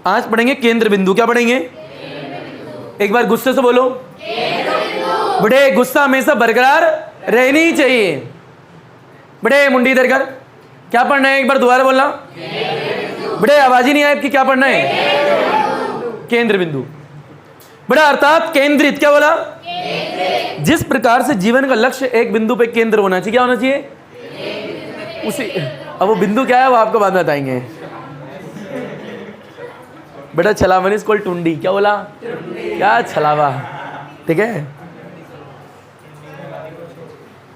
आज पढ़ेंगे केंद्र बिंदु। क्या पढ़ेंगे? एक बार गुस्से से बोलो। बड़े गुस्सा हमेशा बरकरार रहनी चाहिए। बड़े मुंडी इधर कर। क्या पढ़ना है? एक बार दोबारा बोलना। बड़े आवाज ही नहीं आई आपकी। क्या पढ़ना है? केंद्र बिंदु। बड़ा अर्थात केंद्रित। क्या बोला? जिस प्रकार से जीवन का लक्ष्य एक बिंदु पे केंद्र होना चाहिए। क्या होना चाहिए? उसी। अब वो बिंदु क्या है वो आपको बाद में बताएंगे। बेटा छलावन इज कॉल्ड टुंडी। क्या बोला? क्या छलावा। ठीक है।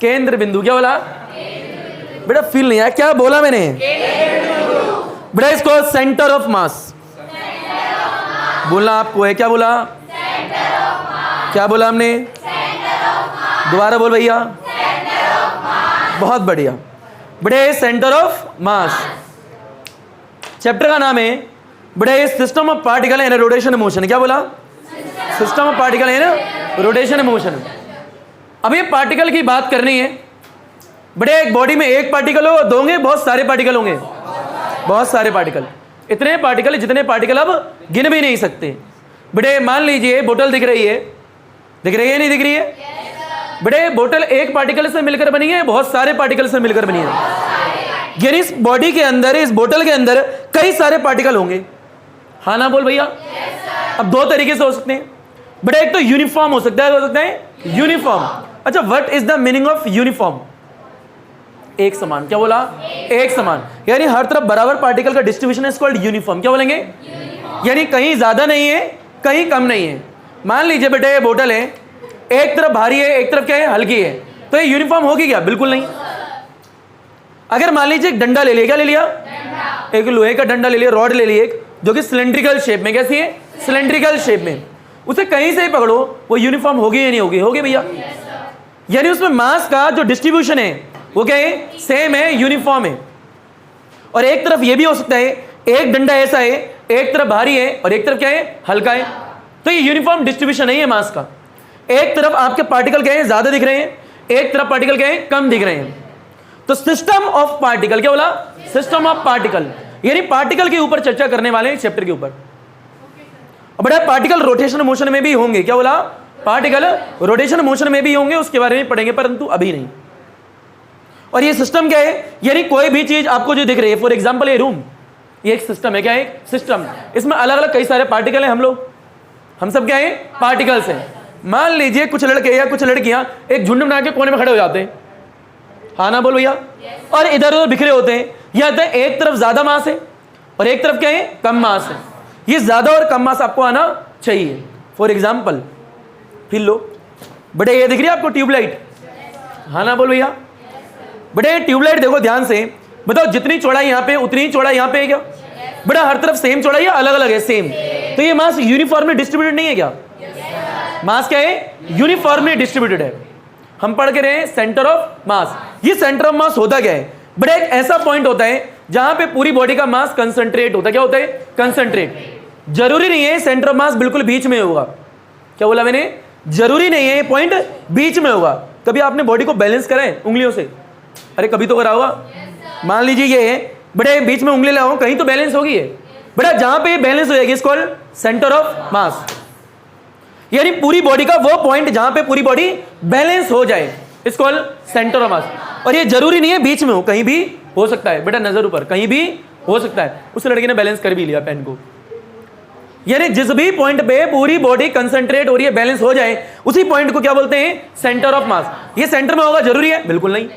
केंद्र बिंदु। क्या बोला? बेटा फील नहीं आया। क्या बोला मैंने? बेटा इसको सेंटर ऑफ मास बोलना आपको है। क्या बोला? क्या बोला हमने? दोबारा बोल भैया। बहुत बढ़िया। बड़े सेंटर ऑफ मास। चैप्टर का नाम है बड़े system of particle and rotation motion. क्या बोला? System of particle and rotation motion. अब ये पार्टिकल की बात करनी है। बड़े एक बॉडी में एक पार्टिकल हो, दो होंगे, बहुत सारे पार्टिकल होंगे। बहुत सारे पार्टिकल, इतने पार्टिकल जितने पार्टिकल अब गिन भी नहीं सकते। बड़े मान लीजिए बोतल दिख रही है। दिख रही है नहीं दिख रही है? बड़े बोतल एक पार्टिकल से मिलकर बनी है, बहुत सारे पार्टिकल से मिलकर बनी है। यानी इस बॉडी के अंदर, इस बोतल के अंदर कई सारे पार्टिकल होंगे। हाँ ना बोल भैया। अब दो तरीके से हो सकते हैं। बड़े एक तो यूनिफॉर्म हो सकता है। हो सकता है यूनिफॉर्म। अच्छा, what is the meaning of uniform? एक समान। क्या बोला? एक समान। यानी हर तरफ बराबर पार्टिकल का डिस्ट्रीब्यूशन इज कॉल्ड यूनिफॉर्म। क्या बोलेंगे? यानी कहीं ज्यादा नहीं है, कहीं कम नहीं है। मान लीजिए बेटे ये बोतल है, एक तरफ भारी है, एक तरफ क्या है? हल्की है। तो ये यूनिफॉर्म होगी क्या? बिल्कुल नहीं। अगर मान लीजिए एक डंडा ले लिया। क्या ले लिया? एक लोहे का डंडा ले लिया, रॉड ले ली एक, जो कि सिलेंड्रिकल शेप में। कैसी है? सिलेंड्रिकल शेप में। उसे कहीं से ही पकड़ो, वो यूनिफॉर्म होगी या नहीं होगी? होगी भैया। यानी उसमें मास का जो डिस्ट्रीब्यूशन है वो क्या है? सेम है, यूनिफॉर्म है। और एक तरफ ये भी हो सकता है, एक डंडा ऐसा है, एक तरफ भारी है और एक तरफ क्या है? हल्का है। तो ये यूनिफॉर्म डिस्ट्रीब्यूशन नहीं है मास का। एक तरफ आपके पार्टिकल क्या है? ज्यादा दिख रहे हैं, एक तरफ पार्टिकल क्या है? कम दिख रहे हैं। तो सिस्टम ऑफ पार्टिकल। क्या बोला? System of particle. यानी पार्टिकल के ऊपर चर्चा करने वाले हैं चैप्टर के ऊपर। बड़ा पार्टिकल रोटेशन मोशन में भी होंगे। क्या बोला? पार्टिकल रोटेशन मोशन में भी होंगे, उसके बारे में पढ़ेंगे, परंतु अभी नहीं। और ये सिस्टम क्या है? यानी कोई भी चीज आपको जो दिख रही है, फॉर एग्जांपल ये रूम, ये एक सिस्टम है। क्या है? सिस्टम। इसमें अलग अलग कई सारे पार्टिकल हैं। हम सब क्या है? पार्टिकल्स हैं। मान लीजिए कुछ लड़के या कुछ लड़कियां एक झुंड बना के कोने में खड़े हो जाते हैं। हाँ ना बोल भैया। और इधर उधर बिखरे होते हैं। या एक तरफ ज्यादा मास है और एक तरफ क्या है? कम मास है। ये ज्यादा और कम मास आपको आना चाहिए। फॉर एग्जाम्पल फिर लो, बड़े ये दिख रही है आपको ट्यूबलाइट? हाँ ना बोल भैया। बड़े ट्यूबलाइट देखो ध्यान से, बताओ जितनी चौड़ाई यहाँ पे उतनी ही चौड़ाई यहाँ पे है क्या? बड़ा हर तरफ सेम चौड़ाई है, अलग अलग है? सेम। तो ये मास यूनिफॉर्मली डिस्ट्रीब्यूटेड नहीं है क्या? मास क्या है? यूनिफॉर्मली डिस्ट्रीब्यूटेड है। हम पढ़ के रहे हैं सेंटर ऑफ मास। ये सेंटर ऑफ मास होता क्या है? बड़ा एक ऐसा पॉइंट होता है जहां पे पूरी बॉडी का मास कंसंट्रेट होता है। क्या होता है? कंसंट्रेट। जरूरी नहीं है सेंटर ऑफ मास बिल्कुल बीच में होगा। क्या बोला मैंने? जरूरी नहीं है पॉइंट बीच में होगा। कभी आपने बॉडी को बैलेंस करा है उंगलियों से? अरे कभी तो करा होगा। मान लीजिए ये है, बड़े बीच में उंगली लगाओ, कहीं तो बैलेंस होगी। बड़ा जहां पे बैलेंस हो जाएगी इसको सेंटर ऑफ मास। यानी पूरी बॉडी का वो पॉइंट जहां पे पूरी बॉडी बैलेंस हो जाए इसको सेंटर ऑफ मास। और ये जरूरी नहीं है बीच में हो, कहीं भी हो सकता है। बेटा नजर ऊपर, कहीं भी हो सकता है। उस लड़के ने बैलेंस कर भी लिया पेन को। यानी जिस भी पॉइंट पे पूरी बॉडी कंसंट्रेट हो रही है, बैलेंस हो जाए, उसी पॉइंट को क्या बोलते हैं? सेंटर ऑफ मास। ये सेंटर में होगा जरूरी है? बिल्कुल नहीं।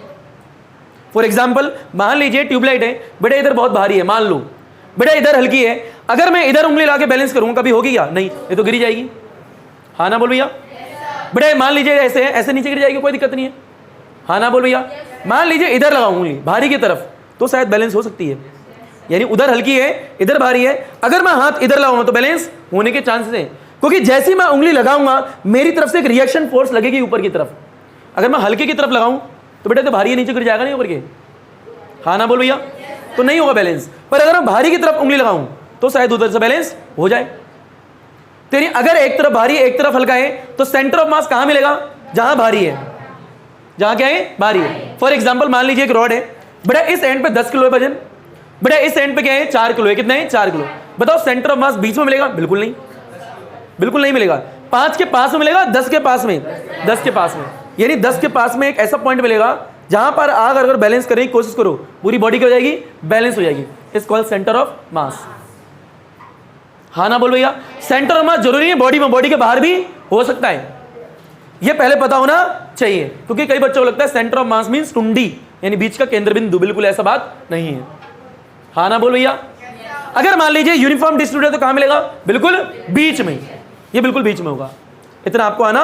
फॉर एग्जाम्पल मान लीजिए ट्यूबलाइट है, बेटा इधर बहुत भारी है, मान लो बेटा इधर हल्की है। अगर मैं इधर उंगली लाके बैलेंस करूंगा कभी होगी क्या? नहीं, ये तो गिरी जाएगी। हाँ ना बोल भैया। बेटा मान लीजिए ऐसे है, ऐसे नीचे गिर जाएगी, कोई दिक्कत नहीं है। हाँ ना बोल भैया। मान लीजिए इधर लगाऊं उंगली भारी की तरफ, तो शायद बैलेंस हो सकती है। यानी उधर हल्की है, इधर भारी है। अगर मैं हाथ इधर लगाऊंगा तो बैलेंस होने के चांसेस हैं, क्योंकि जैसी मैं उंगली लगाऊंगा मेरी तरफ से एक रिएक्शन फोर्स लगेगी ऊपर की तरफ। अगर मैं हल्के की तरफ लगाऊं तो बेटा तो भारी है, नीचे गिर जाएगा नहीं ऊपर के। हाँ ना बोल भैया। तो नहीं होगा बैलेंस। पर अगर मैं भारी की तरफ उंगली लगाऊं तो शायद उधर से बैलेंस हो जाए। तेरी अगर एक तरफ भारी है एक तरफ हल्का है तो सेंटर ऑफ मास कहां मिलेगा? जहां भारी है, जहां क्या है? भारी है। फॉर एग्जांपल मान लीजिए एक रॉड है, बेटा इस एंड पे 10 किलो है वजन, बेटा इस एंड पे क्या है? 4 किलो है। कितना है? 4 किलो। बताओ सेंटर ऑफ मास बीच में मिलेगा? बिल्कुल नहीं, बिल्कुल नहीं मिलेगा। 5 के पास में मिलेगा, 10 के पास में, 10 के पास में, यानी 10 के पास में एक ऐसा पॉइंट मिलेगा जहां पर आग अगर बैलेंस करने की कोशिश करो पूरी बॉडी क्या हो जाएगी? बैलेंस हो जाएगी। इस कॉल्ड सेंटर ऑफ मास। हाँ ना बोल भैया? सेंटर ऑफ मास जरूरी है बॉडी में, बॉडी के बाहर भी हो सकता है, ये पहले पता होना चाहिए, क्योंकि कई बच्चों को लगता है centre of mass means Tundi, यानी बीच का केंद्र बिंदु। बिल्कुल ऐसा बात नहीं है। हाँ ना बोल भैया? अगर मान लीजिए यूनिफॉर्म डिस्ट्रीब्यूटर तो कहां मिलेगा? बिल्कुल बीच में, ये बिल्कुल बीच में होगा। इतना आपको आना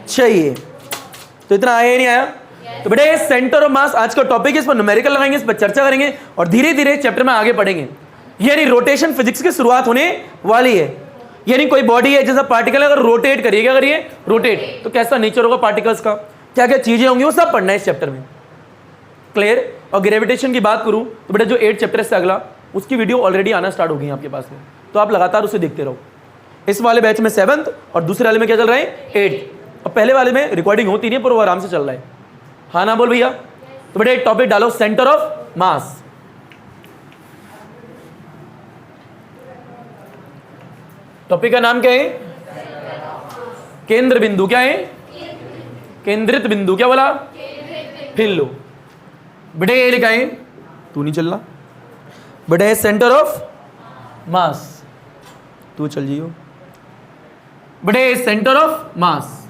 चाहिए। तो इतना आया नहीं आया? तो बेटे सेंटर ऑफ मास आज का टॉपिक है, इस पर न्यूमेरिकल लगाएंगे, इस पर चर्चा करेंगे और धीरे धीरे चैप्टर में आगे बढ़ेंगे। यानी रोटेशन फिजिक्स की शुरुआत होने वाली है। यानी कोई बॉडी है जैसा पार्टिकल अगर रोटेट करिए, क्या करिए? रोटेट, तो कैसा नेचर होगा पार्टिकल्स का, क्या क्या चीजें होंगी, वो सब पढ़ना है इस चैप्टर में। क्लियर? और ग्रेविटेशन की बात करूं तो बेटा जो 8 चैप्टर से अगला, उसकी वीडियो ऑलरेडी आना स्टार्ट हो गई आपके पास में, तो आप लगातार उसे देखते रहो। इस वाले बैच में 7th और दूसरे वाले में क्या चल रहा है? 8th। और पहले वाले में रिकॉर्डिंग होती नहीं है पर वो आराम से चल रहा है। हाँ ना बोल भैया? तो बेटा एक टॉपिक डालो, सेंटर ऑफ मास। टॉपिक का नाम क्या है? केंद्र बिंदु। क्या है? केंद्रित बिंदु। क्या बोला? फिर लो बेटे, ये लिखा है, तू नहीं चल रहा बेटे, सेंटर ऑफ मास, तू चल जियो बेटे। Centre of mass,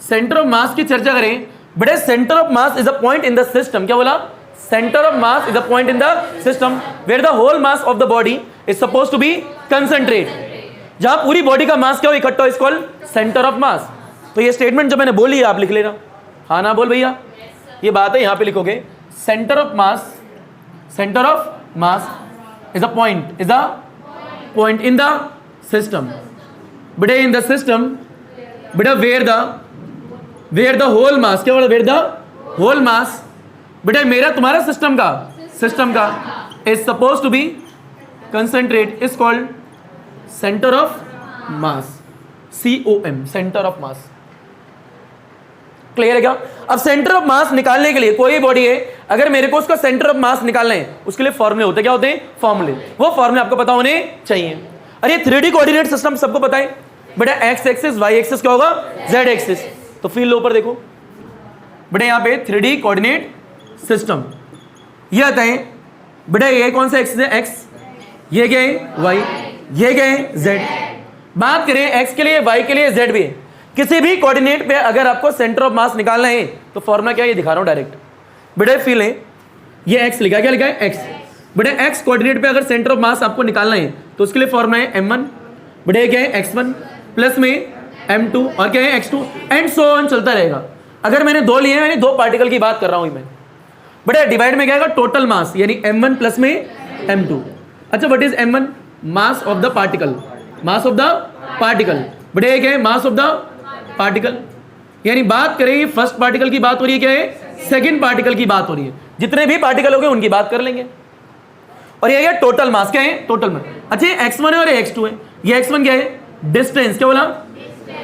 centre of mass की चर्चा करें बेटे। Centre of mass is a point in the system. क्या बोला? Centre of mass is a point in the system where the whole mass of the body is suppose to be concentrate. जहां पूरी body का mass क्या हो? इकट्ठा, is called centre of mass. तो ये स्टेटमेंट जो मैंने बोली है आप लिख लेना। हाँ ना बोल भैया? ये बात है, यहां पे लिखोगे centre of mass, centre of mass is a point, is a point in the system बेटे, इन द सिस्टम बेटा, वेयर द होल मास। क्या बोला? वेयर द होल मास बेटा, मेरा तुम्हारा सिस्टम का is suppose to be concentrate, is called centre of mass, COM, centre of mass. Clear है क्या? अब सेंटर ऑफ मास निकालने के लिए कोई बॉडी है, अगर मेरे को उसका सेंटर ऑफ मास निकालना है, उसके लिए फॉर्मूले होते हैं। क्या होते हैं? फॉर्मूले। वो फॉर्मूले आपको पता होने चाहिए। अरे 3D कोऑर्डिनेट सिस्टम सबको पता है बेटा, एक्स एक्सिस, वाई एक्सिस क्या होगा? Z axis. तो फील लो पर देखो बेटा, यहां पे 3D कोऑर्डिनेट सिस्टम ये आता है बेटा। ये कौन सा एक्सिस है? एक्स। ये क्या है? वाई। ये क्या है? जेड। बात करें एक्स के लिए, वाई के लिए, जेड भी है। किसी भी कोऑर्डिनेट पे अगर आपको सेंटर ऑफ मास निकालना है तो फॉर्मूला क्या है? ये दिखा रहा हूं डायरेक्ट बेटा, फील है। ये एक्स लिखा, क्या लिखा है? एक्स बेटा। एक्स कोऑर्डिनेट पे अगर सेंटर ऑफ मास आपको निकालना है तो उसके लिए फॉर्मूला है M1 बेटा। क्या है? x1 प्लस में M2 और क्या है? x2 एंड सो ऑन चलता रहेगा। अगर मैंने 2 लिए हैं, यानी 2 पार्टिकल की बात कर रहा हूं मैं बेटा। डिवाइड में क्या आएगा? टोटल मास, यानी M1 प्लस में M2। अच्छा, what is M1? Mass of the particle, mass of the particle बेटा। ये क्या है? मास ऑफ द पार्टिकल। यानी बात करें फर्स्ट पार्टिकल की बात हो रही है, क्या है? सेकंड पार्टिकल की बात हो रही है। जितने भी पार्टिकल हो गए उनकी बात कर लेंगे। और ये क्या? Total mass. क्या है? Total mass. अच्छा, ये x1 है और ये x2 है। ये x1 क्या है? डिस्टेंस। क्या बोला?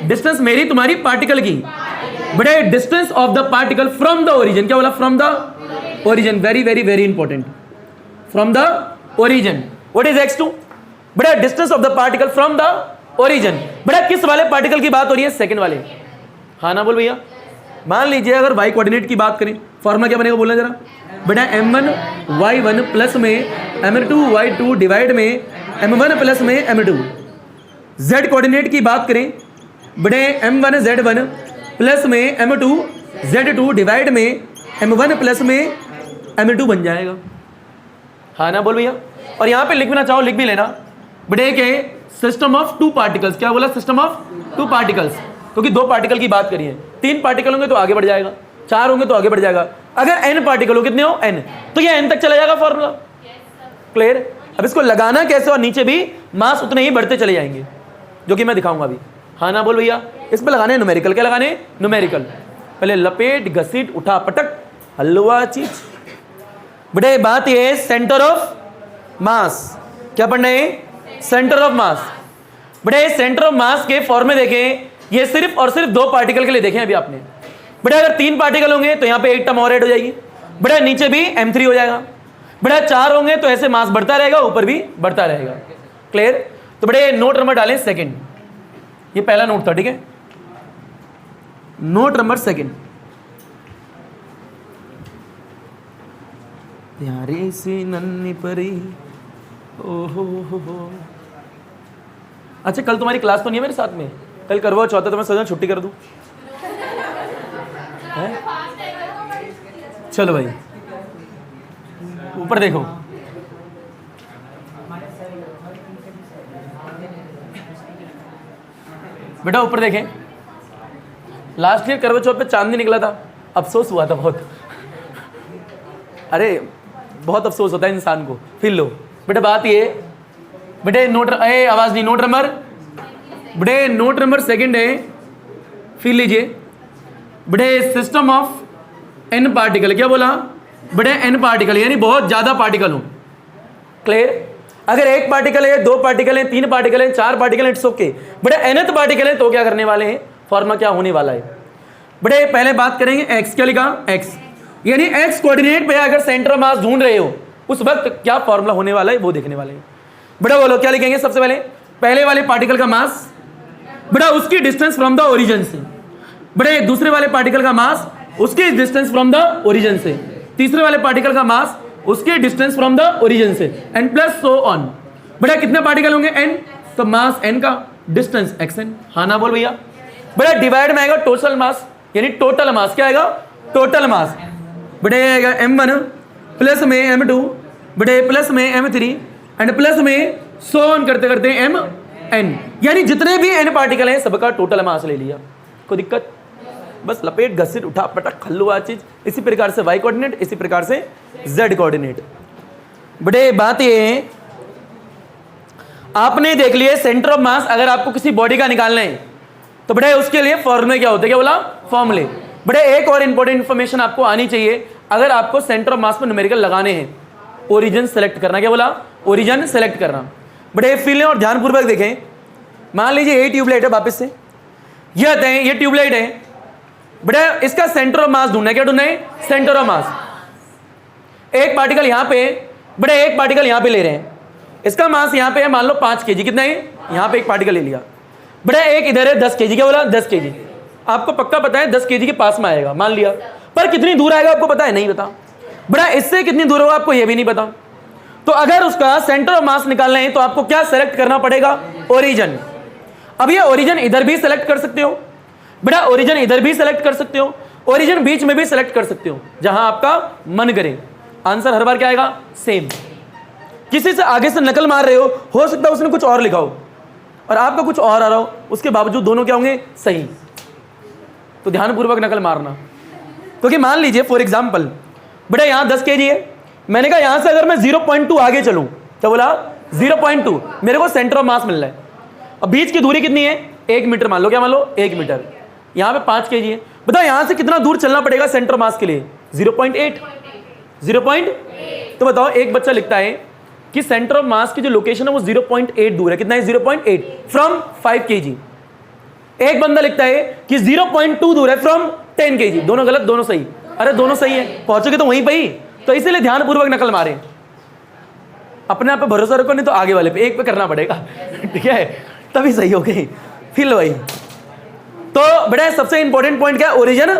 डिस्टेंस मेरी तुम्हारी पार्टिकल की बेटा। Distance of the particle from the origin. क्या बोला? From the origin. Very very very important, from the origin. What is x2 बेटा? Distance of the particle from the origin बेटा। किस वाले पार्टिकल की बात हो रही है? सेकंड वाले। हाँ ना बोल भैया? मान लीजिए अगर y कोऑर्डिनेट की बात करें, फॉर्मूला क्या बनेगा? बोलना जरा बेटा। M1 y1 प्लस में M2 y2 डिवाइड में M1 प्लस में M2। z कोऑर्डिनेट की बात करें बेटा, M1 z1 प्लस में M2 z2 डिवाइड में M1 प्लस में M2 बन जाएगा। हाँ ना बोल भैया? और यहां पे लिख भी ना चाहो लिख भी लेना बेटे। क्या है? System of 2 particles. क्या बोला? सिस्टम ऑफ 2 पार्टिकल्स, क्योंकि 2 पार्टिकल की बात करिए। 3 पार्टिकल होंगे तो आगे बढ़ जाएगा, 4 होंगे तो आगे बढ़ जाएगा। अगर n पार्टिकल हो, कितने हो? n, तो ये n तक चला जाएगा फॉर्मूला। क्लियर? अब इसको लगाना कैसे? और नीचे भी मास उतने ही बढ़ते चले जाएंगे, जो कि मैं दिखाऊंगा अभी। हाँ ना बोल भैया? इस पर लगाने न्यूमेरिकल। क्या लगाने? न्यूमेरिकल। पहले लपेट, घसीट, उठा, पटक, हलवा चीज बेटे। बात ये है सेंटर ऑफ मास। क्या पढ़ना है? सेंटर ऑफ मास बेटे। सेंटर ऑफ मास के फॉर्मे देखें, ये सिर्फ और सिर्फ 2 पार्टिकल के लिए देखें अभी आपने बेटा। अगर 3 पार्टिकल होंगे तो यहाँ पे एक टर्म और ऐड हो जाएगी बेटा, नीचे भी M3 हो जाएगा बेटा। 4 होंगे तो ऐसे मास बढ़ता रहेगा, ऊपर भी बढ़ता रहेगा। क्लियर? तो बड़े नोट नंबर डालें सेकंड, ये पहला नोट था, ठीक है? नोट नंबर सेकंड, प्यारी सी नन्ही परी, ओ हो। अच्छा कल तुम्हारी क्लास तो नहीं है मेरे साथ में? कल करवा चौथा, तो मैं सोचा छुट्टी कर दूं। चलो भाई ऊपर देखो, बेटा ऊपर देखें। लास्ट ईयर करवा चौथ पे चांदनी निकला था, अफसोस हुआ था बहुत। अरे बहुत अफसोस होता है इंसान को। फिर लो बेटा, बात ये बेटे नोट, आवाज नहीं, नोट नंबर बेटे, नोट नंबर सेकंड है, फिर लीजिए बेटे, सिस्टम ऑफ एन पार्टिकल। क्या बोला बेटे? एन पार्टिकल, यानी बहुत ज्यादा पार्टिकल हो। क्लियर? अगर एक पार्टिकल है, दो पार्टिकल है, तीन पार्टिकल है, चार पार्टिकल है, इट्स ओके। बेटे एनथ पार्टिकल है तो क्या करने वाले हैं? फॉर्मूला क्या होने वाला है बेटे? पहले बात करेंगे एक्स। क्या लिखा? एक्स, यानी एक्स कोऑर्डिनेट पे अगर सेंटर ऑफ मास ढूंढ रहे हो उस वक्त क्या फॉर्मूला होने वाला है वो देखने वाले हैं। बेटा बोलो क्या लिखेंगे? सबसे पहले वाले पार्टिकल का मास, बेटा उसकी डिस्टेंस फ्रॉम द ओरिजिन से। बेटे दूसरे वाले पार्टिकल का मास, उसकी डिस्टेंस फ्रॉम द ओरिजिन से। तीसरे वाले पार्टिकल का मास, उसकी डिस्टेंस फ्रॉम द ओरिजिन से, एंड प्लस सो ऑन। बेटा कितने पार्टिकल होंगे? एन, तो मास एन का, डिस्टेंस एक्स एन। हाँ ना बोल भैया? बेटा डिवाइड में आएगा टोटल मास, यानी टोटल मास। क्या आएगा? Total mass. बेटे आएगा m1 प्लस में m2, बेटे प्लस में m3, एंड प्लस में सो ऑन करते करते mn, यानी जितने भी n पार्टिकल हैं सबका टोटल मास ले लिया। कोई दिक्कत? बस लपेट घसीट उठा पटक खल्लुआ चीज। इसी प्रकार से y कोऑर्डिनेट, इसी प्रकार से z कोऑर्डिनेट। बेटे बात ये है, आपने देख लिया सेंटर ऑफ मास अगर आपको किसी बॉडी का निकालना है तो बेटे उसके लिए फॉर्मूले क्या होते हैं? क्या बोला? फॉर्मूले। बेटे एक और इंपॉर्टेंट इंफॉर्मेशन आपको आनी चाहिए, अगर आपको सेंटर ऑफ मास पर न्यूमेरिकल लगाने हैं, ओरिजिन सेलेक्ट करना। क्या बोला? ओरिजिन सेलेक्ट करना। बेटे फील और ध्यानपूर्वक देखें। मान लीजिए ये ट्यूबलाइट है, वापस से ये ट्यूबलाइट है। बेटा इसका सेंटर ऑफ मास ढूंढना है। क्या ढूंढना है? सेंटर ऑफ मास। एक पार्टिकल यहां पे, बेटा एक पार्टिकल यहां पे ले रहे हैं, इसका मास यहां पे है मान लो 5 kg। कितना है? यहां पे एक पार्टिकल ले लिया। बेटा एक इधर है 10 kg। क्या बोला? 10 kg। आपको पक्का पता है 10 kg के पास में आएगा, मान लिया, पर कितनी दूर आएगा आपको पता है? नहीं पता। बेटा इससे कितनी दूर होगा आपको ये भी नहीं पता। तो अगर उसका सेंटर ऑफ मास निकालना है तो आपको क्या सेलेक्ट करना पड़ेगा? ओरिजिन। अब ये ओरिजिन इधर भी सेलेक्ट कर सकते हो, बेटा ओरिजिन इधर भी सेलेक्ट कर सकते हो, ओरिजिन बीच में भी सेलेक्ट कर सकते हो, जहां आपका मन करे। आंसर हर बार क्या आएगा? सेम। किसी से आगे से नकल मार रहे हो सकता है उसने कुछ और लिखा हो और आपका कुछ और आ रहा हो, उसके बावजूद दोनों क्या होंगे? सही। तो ध्यानपूर्वक नकल मारना। क्योंकि मान लीजिए फॉर एग्जाम्पल बेटा यहां 10 kg है, मैंने कहा यहां से अगर मैं 0.2 आगे चलूं, क्या बोला? 0.2, मेरे को सेंटर ऑफ मास मिल रहा है। अब बीच की दूरी कितनी है? 1 मीटर मान लो। क्या मान लो? 1 मीटर। यहां पे 5 kg है। बताओ यहां से कितना दूर चलना पड़ेगा सेंटर ऑफ मास के लिए? 0.8। 0. तो बताओ एक बच्चा लिखता है कि सेंटर ऑफ मास की जो लोकेशन है वो 0.8 दूर है। कितना है? 0.8 फ्रॉम 5 kg। एक बंदा लिखता है कि 0.2 दूर है फ्रॉम 10 kg। दोनों गलत, दोनों सही। अरे दोनों सही है, पहुंचोगे तो वहीं पे ही। तो इसीलिए ध्यानपूर्वक नकल मारे। अपने आप पे भरोसा रखो, नहीं तो आगे वाले पे, एक पे करना पड़ेगा। ठीक है, तभी सही हो गई। फिर वही। तो बेटा सबसे इंपॉर्टेंट पॉइंट क्या है? ओरिजिन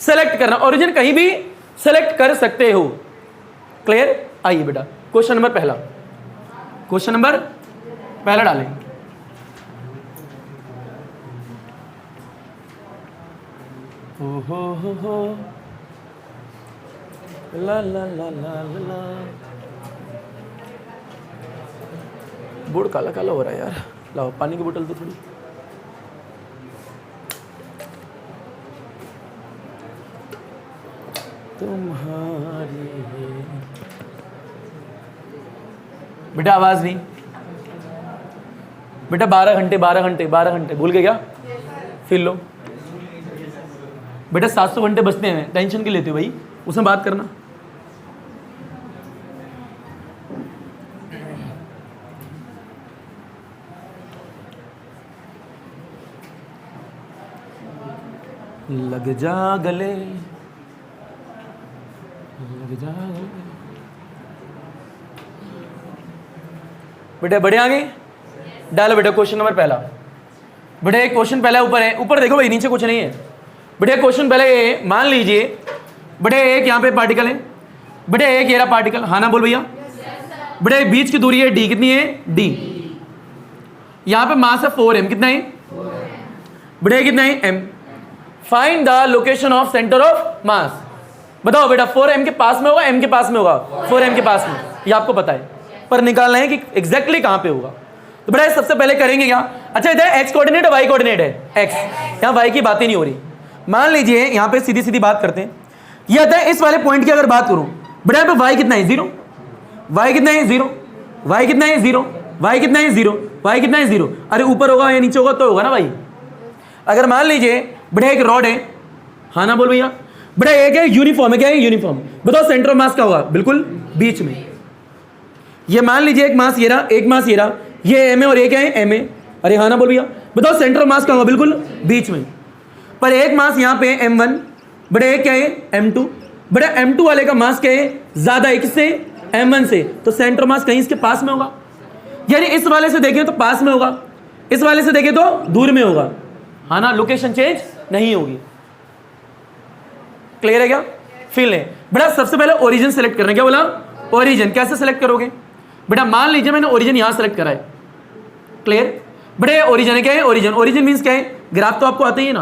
सेलेक्ट करना। ओरिजिन कहीं भी सेलेक्ट कर सकते हो। क्लियर? आइए बेटा क्वेश्चन नंबर पहला, क्वेश्चन नंबर पहला डालें। हो ला ला ला ला ला। बोर्ड काला काला हो रहा है यार, लाओ पानी की बोतल तो थोड़ी। तुम्हारी बेटा आवाज नहीं। बेटा 12 घंटे 12 घंटे 12 घंटे भूल गए क्या? फिर लो बेटा 700 घंटे बचते हैं, टेंशन क्यों लेते हो भाई? उसमें बात करना। लग जा गले, लग जा गले। बेटा बड़े आगे डालो बेटा क्वेश्चन नंबर पहला। बेटा एक क्वेश्चन पहला ऊपर है, ऊपर देखो भाई, नीचे कुछ नहीं है। बेटा क्वेश्चन पहले ये मान लीजिए, बेटा एक यहाँ पे पार्टिकल है, बेटा एक ये रहा पार्टिकल, हाँ ना बोल भैया। बेटा बीच की दूरी है डी, कितनी है डी। यहाँ पे मास है 4m, कितना है बेटा कितना है m। Find the location of centre of मास। बताओ बेटा 4m के पास में होगा, m के पास में होगा, 4m के पास में, ये आपको पता है, पर निकालना है कि एग्जैक्टली कहां पे होगा। तो बेटा सबसे पहले करेंगे क्या, अच्छा इधर x कोऑर्डिनेट है y कोऑर्डिनेट है x, यहाँ y की बात ही नहीं हो रही। मान लीजिए यहाँ पे सीधी सीधी बात करते हैं, ये आता है इस वाले पॉइंट की अगर बात करूं, बेटा यहाँ पे y कितना है 0, y कितना है 0, y कितना है 0, y कितना है 0, y कितना है 0। अरे ऊपर होगा या नीचे होगा तो होगा ना भाई। अगर मान लीजिए बेटा एक रॉड है, हाँ ना बोल भैया। बेटा एक है यूनिफॉर्म है, क्या है यूनिफॉर्म। बताओ सेंटर ऑफ मास का होगा बिल्कुल बीच में। ये मान लीजिए एक मास ये रहा, एक मास ये रहा, ये m है और एक है m है। अरे हाँ ना बोल भैया। बताओ सेंटर ऑफ मास का होगा बिल्कुल बीच में। पर एक मास यहाँ पे m1, बेटा एक क्या है m2। बेटा m2 वाले का मास क्या है ज्यादा है किससे, m1 से, तो सेंटर मास कहीं इसके पास में होगा। यानी इस वाले से देखें तो पास में होगा, इस वाले से देखें तो दूर में होगा, हाँ ना, लोकेशन चेंज नहीं होगी। क्लियर है क्या, फील है। बेटा सबसे पहले ओरिजिन सेलेक्ट करना, क्या बोला ओरिजिन। कैसे सेलेक्ट करोगे बेटा, मान लीजिए मैंने ओरिजिन यहां सेलेक्ट करा है, क्लियर। बेटा ओरिजिन है, क्या है ओरिजिन। ओरिजिन मींस क्या है, ग्राफ तो आपको आता ही है ना।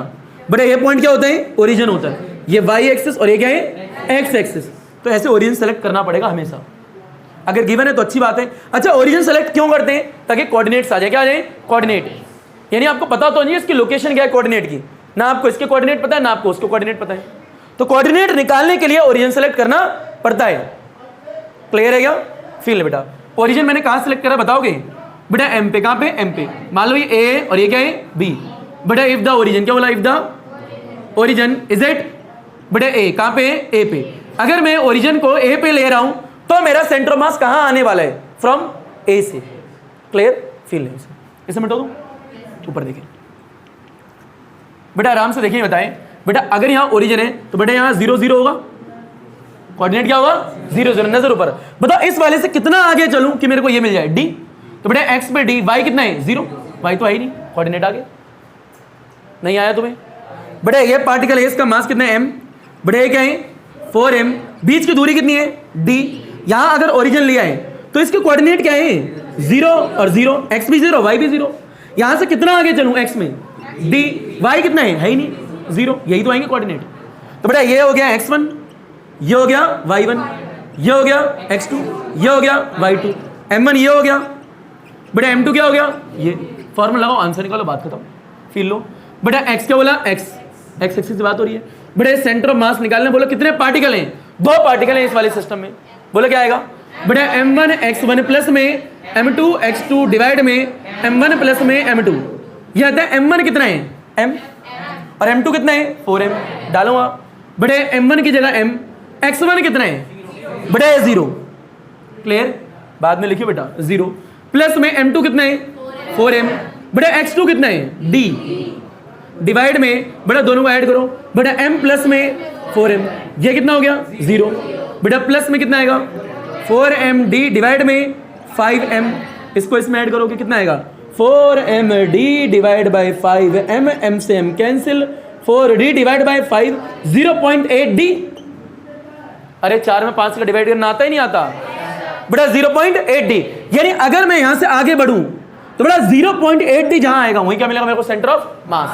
बेटा ये पॉइंट क्या होता है ओरिजिन होता है, ये y एक्सिस और ये क्या है x एक्सिस। तो ऐसे ओरिजिन सेलेक्ट करना पड़ेगा हमेशा, अगर गिवन है तो अच्छी बात है। अच्छा ओरिजिन सेलेक्ट क्यों करते हैं, ताकि कोऑर्डिनेट्स आ जाए, क्या आ जाए कोऑर्डिनेट। यानी आपको पता तो नहीं इसकी लोकेशन क्या है कोऑर्डिनेट की, ना आपको इसके कोऑर्डिनेट पता है ना आपको उसके कोऑर्डिनेट पता है, तो कोऑर्डिनेट निकालने के लिए ओरिजिन सेलेक्ट करना पड़ता है। क्लियर है क्या, फील है बेटा। ओरिजिन मैंने कहां सेलेक्ट करा बताओगे बेटा, एम पे। कहां पे एम पे। मान लो ये ए और ये क्या है बी। बेटा इफ द ओरिजिन, क्या बोला if the origin is it बेटा ए। कहां पे ए पे। अगर मैं ओरिजिन को ए पे ले रहा हूं तो मेरा सेंटर ऑफ मास कहां आने वाला है, फ्रॉम ए से। क्लियर, फील है इसे मिटा दो, ऊपर देखिए बेटा, आराम से देखिए बताएं बेटा। अगर यहाँ ओरिजिन है तो बेटा यहाँ 0 0 होगा, कोऑर्डिनेट क्या होगा 0 0। नजर ऊपर। बताओ इस वाले से कितना आगे चलूं कि मेरे को ये मिल जाए d। तो बेटा x पे d, y कितना है 0, y तो है ही नहीं, कोऑर्डिनेट आगे नहीं आया तुम्हें। बेटा ये पार्टिकल है, इसका मास कितना है m। बेटा ये क्या है 4m, बीच की दूरी कितनी है d। यहाँ अगर ओरिजिन लिया है तो इसके कोऑर्डिनेट क्या है 0 और 0, x भी 0 y भी 0। यहाँ से कितना आगे चलूं x में d, y कितना है ही नहीं 0, यही तो आएंगे कोऑर्डिनेट। तो बेटा ये हो गया x1, ये हो गया y1, ये हो गया x2, ये हो गया y2, m1 ये हो गया। बेटा m2 क्या हो गया, ये फॉर्मूला लगाओ, आंसर निकालो, बात खत्म, फील लो। बेटा x क्या बोला x एक्सिस से बात हो रही है। बेटा सेंटर ऑफ मास निकालने बोलो, कितने पार्टिकल हैं, 2 पार्टिकल हैं इस वाले सिस्टम में। बोलो क्या आएगा बेटा m1 x1 प्लस में m2 x2 डिवाइड में m1 प्लस में m2। ये आता है m1 कितना है m और m2 कितना है 4m। डालूंगा बेटे m1 की जगह m, x1 कितना है बेटे 0। क्लियर, बाद में लिखिए बेटा 0 प्लस में m2 कितना है 4m। बेटा x2 कितना है d, डिवाइड में बेटा दोनों को ऐड करो। बेटा m प्लस में 4m, ये कितना हो गया 0। बेटा प्लस में कितना आएगा 4md डिवाइड में 5m, इसको इसमें ऐड करोगे कितना आएगा 4md divide by 5m, m से m cancel, 4d divide by 5 0.8d। अरे 4 में 5 का डिवाइड करना आता ही नहीं आता बेटा 0.8d। यानी अगर मैं यहां से आगे बढ़ूं तो बेटा 0.8d जहां आएगा वहीं क्या मिलेगा मेरे को सेंटर ऑफ मास।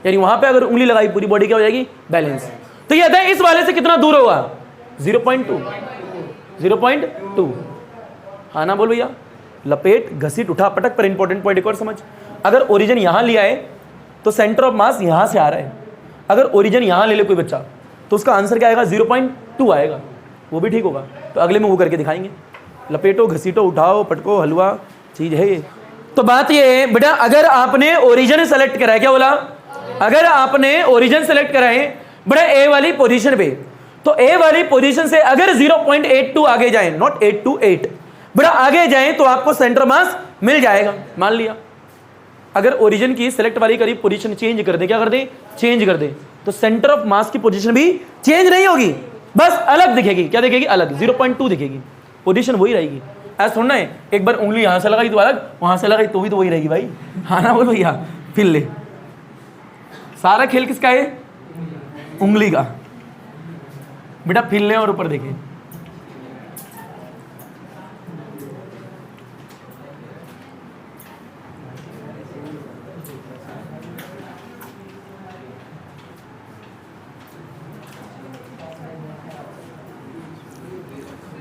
यानी वहां पे अगर उंगली लगाई पूरी बॉडी क्या हो जाएगी बैलेंस। तो ये आता है इस वाले से कितना दूर होगा 0.2। हाँ ना बोल भैया, लपेट घसीट उठा पटक। पर इंपॉर्टेंट पॉइंट एक और समझ, अगर ओरिजिन यहां लिया है तो सेंटर ऑफ मास यहां से आ रहा है। अगर ओरिजिन यहां ले ले कोई बच्चा तो उसका आंसर क्या आएगा 0.2 आएगा, वो भी ठीक होगा। तो अगले में वो करके दिखाएंगे, लपेटो घसीटो उठाओ पटको हलवा चीज है ये। तो बात ये है बेटा, अगर आपने ओरिजिन सेलेक्ट करा है, क्या बोला, अगर आपने ओरिजिन सेलेक्ट करा है बेटा ए वाली पोजीशन पे, तो ए वाली पोजीशन से अगर 0.82 आगे जाए, नॉट 828 बेटा आगे जाए तो आपको सेंटर मास मिल जाएगा। मान लिया अगर ओरिजिन की सिलेक्ट वाली करीब पोजीशन चेंज कर दे, क्या कर दे चेंज कर दे, तो सेंटर ऑफ मास की पोजीशन भी चेंज नहीं होगी, बस अलग दिखेगी। क्या दिखेगी अलग, 0.2 दिखेगी, पोजीशन वही रहेगी। ऐसा थोड़ा है एक बार उंगली यहाँ से लगाई तो अलग, वहाँ से लगाई तो भी तो वही रहेगी भाई। हाँ ना बोल भैया, फिर ले। सारा खेल किसका है? उंगली का। बेटा फिर ले और ऊपर देखें।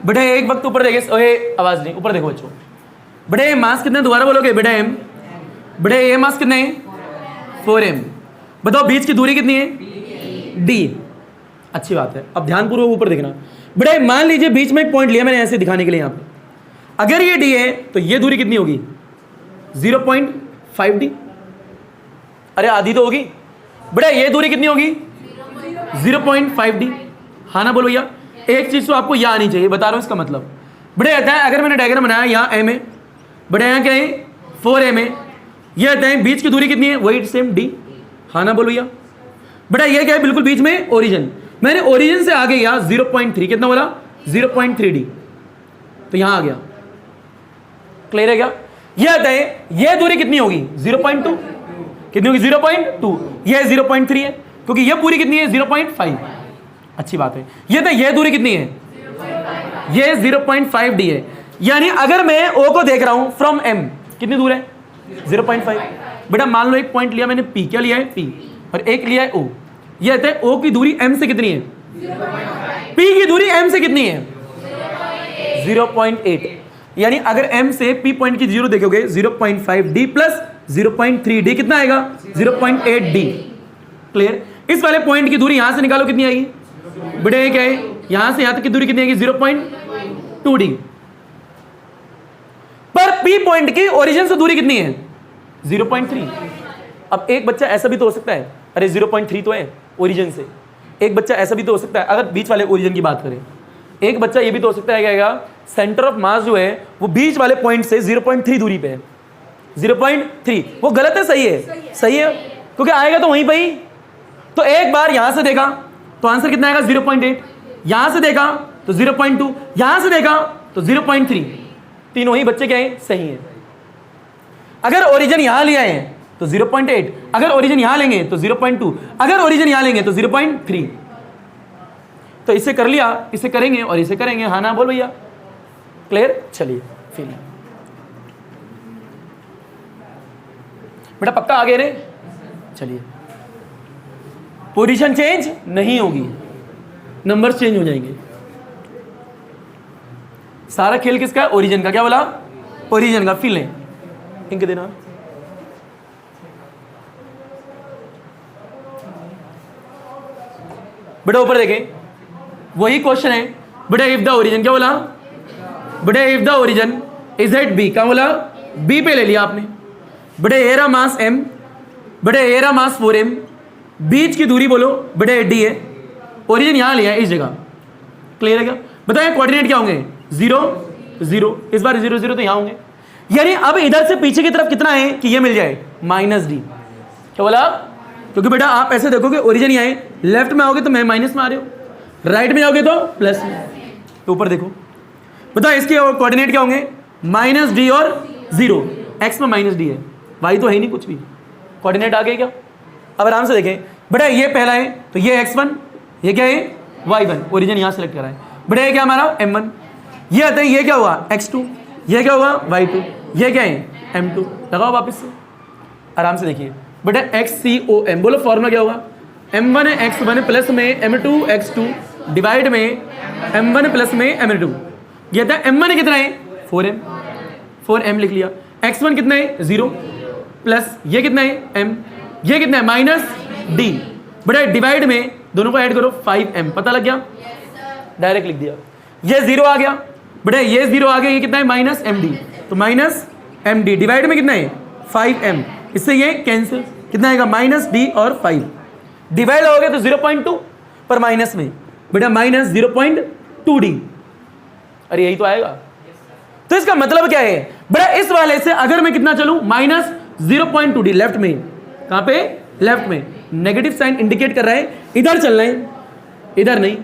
बेटा एक वक्त ऊपर देखे, ओए आवाज नहीं, ऊपर देखो बच्चों। बेटा ये मास कितने, दोबारा बोलोगे बेटा एम। बेटा ये मास कितने है? 4m। बताओ बीच की दूरी कितनी है? d। अच्छी बात है, अब ध्यानपूर्वक ऊपर देखना। बेटा मान लीजिए बीच में एक पॉइंट लिया मैंने ऐसे दिखाने के लिए यहाँ पे, अगर ये d है तो ये दूरी कितनी होगी? 0.5d। अरे आधी तो होगी। बेटा ये दूरी कितनी होगी? 0.5d। हाँ ना बोलो भैया। एक चीज तो आपको यह आनी चाहिए, बता रहा हूं इसका मतलब। बड़े आता है अगर मैंने डायग्राम बनाया यहाँ m है, बड़े यहाँ क्या है? 4m है। ये आता है बीच की दूरी कितनी है? वही सेम d। हाँ ना बोलो भैया। बेटा ये क्या है? बिल्कुल बीच में ओरिजिन। मैंने ओरिजिन से आगे गया 0.3, कितना बोला? 0.3d, तो यहां आ गया। क्लियर है क्या? ये आता है ये दूरी कितनी होगी? 0.2। कितनी होगी? 0.2। ये 0.3 है क्योंकि ये पूरी कितनी है? 0.5। अच्छी बात है। ये दूरी कितनी है? ये 0.5d है। यानी अगर मैं O को देख रहा हूं फ्रॉम M, कितनी दूर है? 0.5। बेटा मान लो एक पॉइंट लिया मैंने P, क्या लिया है? P, और एक लिया है O। ये कहते हैं O की दूरी M से कितनी है? P की दूरी M से कितनी है? 0.8। यानी अगर M से P पॉइंट की जीरो देखोगे 0.5d प्लस 0.3d कितना आएगा? 0.8d। क्लियर? इस वाले पॉइंट की दूरी यहां से निकालो, कितनी आएगी? बेटा ये क्या है? यहां से यहां तक की दूरी कितनी आएगी? 0.2d। पर P पॉइंट की ओरिजिन से दूरी कितनी है? 0.3। अब एक बच्चा ऐसा भी तो हो सकता है, अरे 0.3 तो है ओरिजिन से। एक बच्चा ऐसा भी तो हो सकता है, अगर बीच वाले ओरिजिन की बात करें, एक बच्चा ये भी तो हो सकता है क्या, सेंटर ऑफ मास जो है वो बीच वाले पॉइंट से 0.3 दूरी पे है। 0.3 वो गलत है? सही है? सही है, क्योंकि आएगा तो वहीं पे ही। तो एक बार यहां से देखा तो आंसर कितना आएगा? 0.8। यहां से देखा तो 0.2, यहां से देखा तो 0.3। तीनों ही बच्चे क्या है? सही है। अगर ओरिजिन यहां लिया है तो 0.8, अगर ओरिजिन यहां लेंगे तो 0.2, अगर ओरिजिन यहां लेंगे तो 0.3। तो इसे कर लिया, इसे करेंगे और इसे करेंगे। हाँ ना बोल भैया। क्लियर? चलिए फिर बेटा पक्का आगे रे। चलिए पोजीशन चेंज नहीं होगी, नंबर चेंज हो जाएंगे। सारा खेल किसका है? ओरिजिन का। क्या बोला? ओरिजिन का। फिल है इंक देना। बेटा ऊपर देखें, वही क्वेश्चन है। बेटा इफ द ओरिजिन, क्या बोला? बेटा if the origin is at B, क्या बोला? बी पे ले लिया आपने। बेटा ए रहा मास m, बेटा ए रहा मास 4m, बीच की दूरी बोलो बेटा d है, ओरिजिन यहां लिया है इस जगह। क्लियर है क्या? बताएं कोऑर्डिनेट क्या होंगे? 0 0, इस बार 0 0 तो यहां होंगे। यानी अब इधर से पीछे की तरफ कितना है कि ये मिल जाए? -d। क्या बोला? क्योंकि बेटा आप ऐसे देखोगे ओरिजिन यहाँ है, लेफ्ट में आओगे तो मैं माइनस में आ रहे हो, राइट में जाओगे तो प्लस में। तो ऊपर देखो, बताओ इसके कोऑर्डिनेट क्या होंगे? -d और 0। x में -d है, y तो है ही नहीं कुछ भी, कोऑर्डिनेट आ गए क्या? अब आराम से देखें। बेटा ये पहला है तो ये x1, ये क्या है? y1। ओरिजिन यहाँ सेलेक्ट करा है। बेटा ये क्या हमारा? m1। ये आता है, ये क्या हुआ? x2। ये क्या हुआ? y2। ये क्या है? m2। लगाओ वापस से, आराम से देखिए। बेटा XCOM बोलो, फॉर्मूला क्या होगा? m1 है x1 प्लस में m2 x2 डिवाइड में m1 प्लस में m2। ये था m1 कितना है? 4m, 4m लिख लिया। x1 कितना है? 0 प्लस ये कितना है? m, ये कितना है? -d। बेटा डिवाइड में दोनों को ऐड करो 5m, पता लग गया? डायरेक्ट लिख दिया। ये 0 आ गया। बेटा ये 0 आ गया, ये कितना है? -md, तो -md डिवाइड में कितना है? 5m। इससे ये कैंसिल, कितना आएगा? -d और 5 डिवाइड हो गया तो 0.2 पर माइनस में बेटा -0.2d। अरे यही तो आएगा। तो इसका मतलब क्या है बेटा? इस वाले से अगर मैं कितना चलूं? -0.2d लेफ्ट में। कहां पे? लेफ्ट में। नेगेटिव साइन इंडिकेट कर रहा है इधर चलना है, इधर नहीं।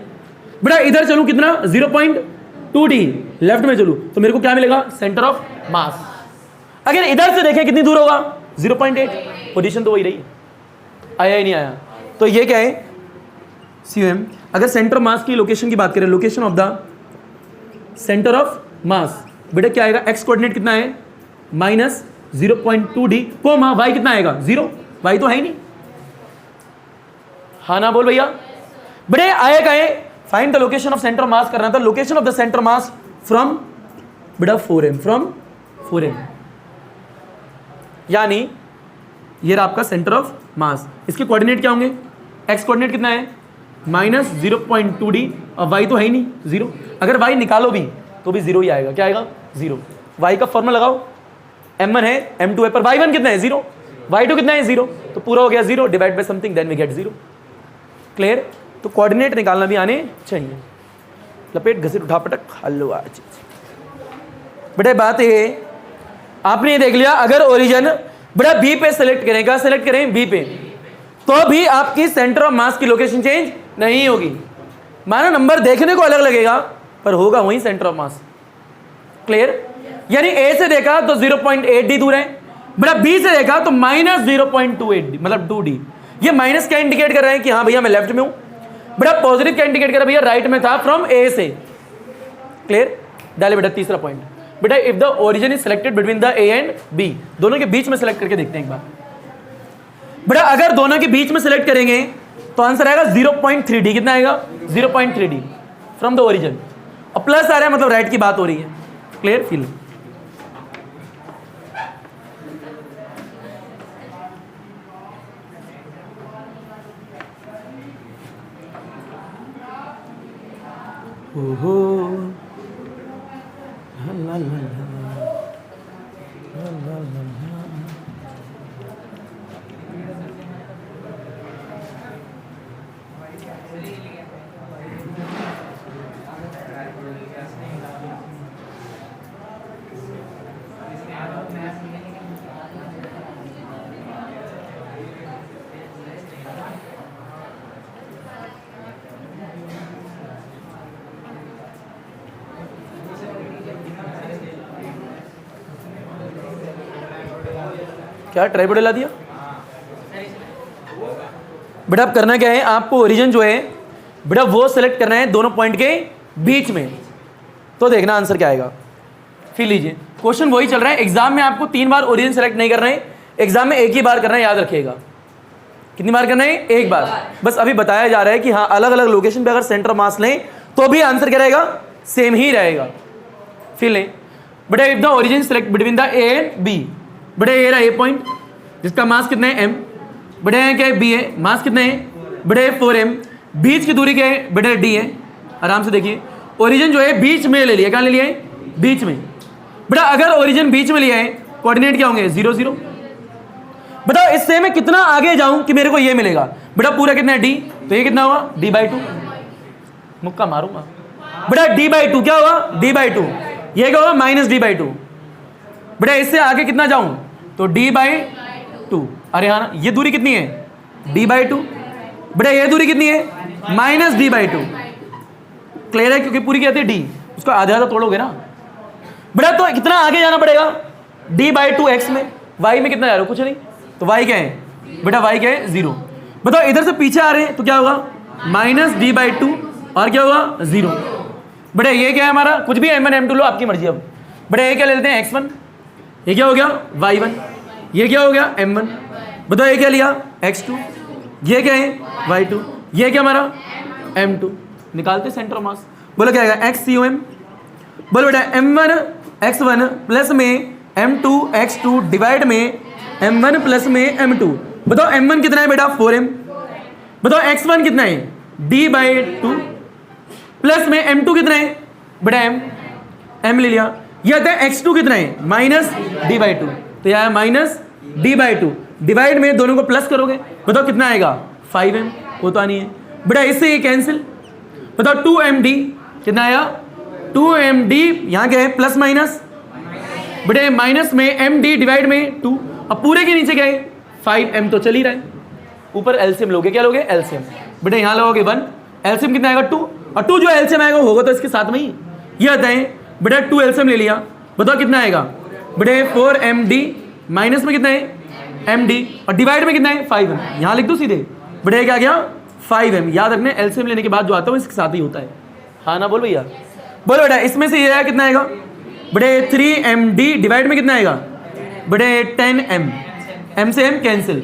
बेटा इधर चलूं कितना? 0.2d लेफ्ट में चलूँ तो मेरे को क्या मिलेगा, सेंटर ऑफ मास। अगर इधर से देखें कितनी दूर होगा, 0.8, पोजीशन तो वही रही, आया ही नहीं आया। तो ये क्या है, COM। अगर सेंटर ऑफ मास की लोकेशन की बात करें, location of the centre of मास, बेटा क्या आएगा, एक्स कोऑर्डिनेट कितना है -0.2d, कोमा वाई कितना आएगा 0, वाई तो है ही नहीं, हाँ ना बोल भैया। बेटे आएगा है, find the location of centre of मास करना था, location of the centre of mass from बेटा 4m, फ्रॉम 4m, यानी ये रहा आपका सेंटर ऑफ मास। इसके कोऑर्डिनेट क्या होंगे, एक्स कोऑर्डिनेट कितना है -0.2d, और वाई तो है ही नहीं 0, अगर वाई निकालो भी तो भी 0 ही आएगा, क्या आएगा 0। वाई का फॉर्मूला लगाओ, m1 है m2 है, पर y1 कितना है 0, y2 कितना है 0, तो पूरा हो गया 0, divide by something then we get 0। Clear. तो कोऑर्डिनेट निकालना भी आने चाहिए। लपेट घसीट उठा पटक हलवा। बेटे बात ये, आपने ये देख लिया, अगर ओरिजिन बेटा बी पे सेलेक्ट करें, क्या सेलेक्ट करें बी पे, तो भी आपकी सेंटर ऑफ मास की लोकेशन चेंज नहीं होगी। माना नंबर देखने को अलग लगेगा पर होगा वही सेंटर ऑफ मास। क्लियर। यानी ए से देखा तो 0.8d दूर है, बेटा बी से देखा तो -0.28d, मतलब 2d। ये माइनस क्या इंडिकेट कर रहा है कि हाँ भैया मैं लेफ्ट में हूं, बेटा पॉजिटिव क्या इंडिकेट कर रहा है, भैया राइट में था फ्रॉम ए से। क्लियर। डाले बेटा तीसरा पॉइंट, बेटा if the origin is selected between the A and B, दोनों के बीच में सिलेक्ट करके देखते हैं एक बार। बेटा अगर दोनों के बीच में सिलेक्ट करेंगे तो आंसर आएगा 0.3d, कितना आएगा 0.3d फ्रॉम द ओरिजिन, और प्लस आ रहा है मतलब राइट की बात हो रही है। क्लियर। फील। ओहो ला ला ला ला ला ला। क्या ट्राइपॉड ला दिया बेटा। अब करना क्या है, आपको ओरिजिन जो है बेटा वो सेलेक्ट करना है दोनों पॉइंट के बीच में, तो देखना आंसर क्या आएगा। फिर लीजिए, क्वेश्चन वही चल रहा है, एग्जाम में आपको 3 बार ओरिजिन सेलेक्ट नहीं करना है, एग्जाम में एक ही बार करना है, याद रखिएगा। कितनी बार करना है, एक बार। बस अभी बताया जा रहा है कि हाँ अलग अलग लोकेशन पे अगर सेंटर ऑफ मास लें तो भी आंसर क्या रहेगा, सेम ही रहेगा। फिर लें बेटा, if the origin select between the A and B, बेटा ये रहा ए पॉइंट जिसका मास कितना है m, बेटा क्या है b है, मास कितना है बेटा 4m, बीच की दूरी क्या है बेटा d है। आराम से देखिए, ओरिजिन जो है बीच में ले लिया, क्या ले लिया है बीच में। बेटा अगर ओरिजिन बीच में लिया है, कोऑर्डिनेट क्या होंगे 0 0। बेटा इससे मैं कितना आगे जाऊं कि मेरे को ये मिलेगा, बेटा पूरा कितना है d, तो ये कितना हुआ d/2, मुक्का मारूंगा बेटा d/2, क्या हुआ d/2, ये क्या होगा -d/2। बेटा इससे आगे कितना जाऊं तो d/2, अरे हाँ ये दूरी कितनी है d/2, बेटा ये दूरी कितनी है -d/2। क्लियर है, क्योंकि पूरी क्या थी d, उसको आधा आधा तोड़ोगे ना बेटा, तो कितना आगे जाना पड़ेगा d/2 x में, y में कितना जा रहे हो कुछ नहीं, तो y क्या है बेटा, y क्या है 0। बताओ इधर से पीछे आ रहे हैं तो क्या होगा -d/2 और क्या होगा 0। बेटा ये क्या है हमारा, कुछ भी m1 m2 लो आपकी मर्जी। अब बेटा ये क्या ले लेते हैं x1, ये क्या हो गया y1, ये क्या हो गया m1, बताओ ये क्या लिया x2, ये क्या है y2, ये क्या हमारा m2। निकालते सेंटर ऑफ मास, बोलो क्या आएगा x(COM), बोलो बेटा m1 x1 प्लस में m2 x2 डिवाइड में m1 प्लस में m2। बताओ m1 कितना है बेटा 4m, बताओ x1 कितना है d/2 प्लस में m2 कितना है बेटा m ले लिया, ये आता है x2 कितना है -d/2, तो यह है -d/2 डिवाइड में दोनों को प्लस करोगे, बताओ कितना आएगा 5m, वो तो आनी है बेटा, इससे ये कैंसिल। बताओ 2md कितना आया 2md, यहाँ क्या है प्लस माइनस, बेटे माइनस में md डिवाइड में 2, अब पूरे के नीचे क्या है 5m, तो चल ही रहा है। ऊपर एलसीएम लोगे, क्या लोगे एलसीएम, बेटे यहाँ लोगे 1, एलसीएम कितना आएगा 2, और 2 जो एलसीएम आएगा होगा तो इसके साथ में ही ये आता है बेटा 2 एलसीएम ले लिया, बताओ कितना आएगा बेटे 4md माइनस में कितना है md और डिवाइड में कितना है 5m, यहाँ लिख दो सीधे बेटे क्या गया 5m। याद रखने एलसीएम लेने के बाद जो आता है इसके साथ ही होता है। हाँ ना बोल भैया, बोलो बेटा इसमें से ये आया कितना आएगा बेटे 3md डिवाइड में कितना आएगा बेटे 10m, m से m कैंसिल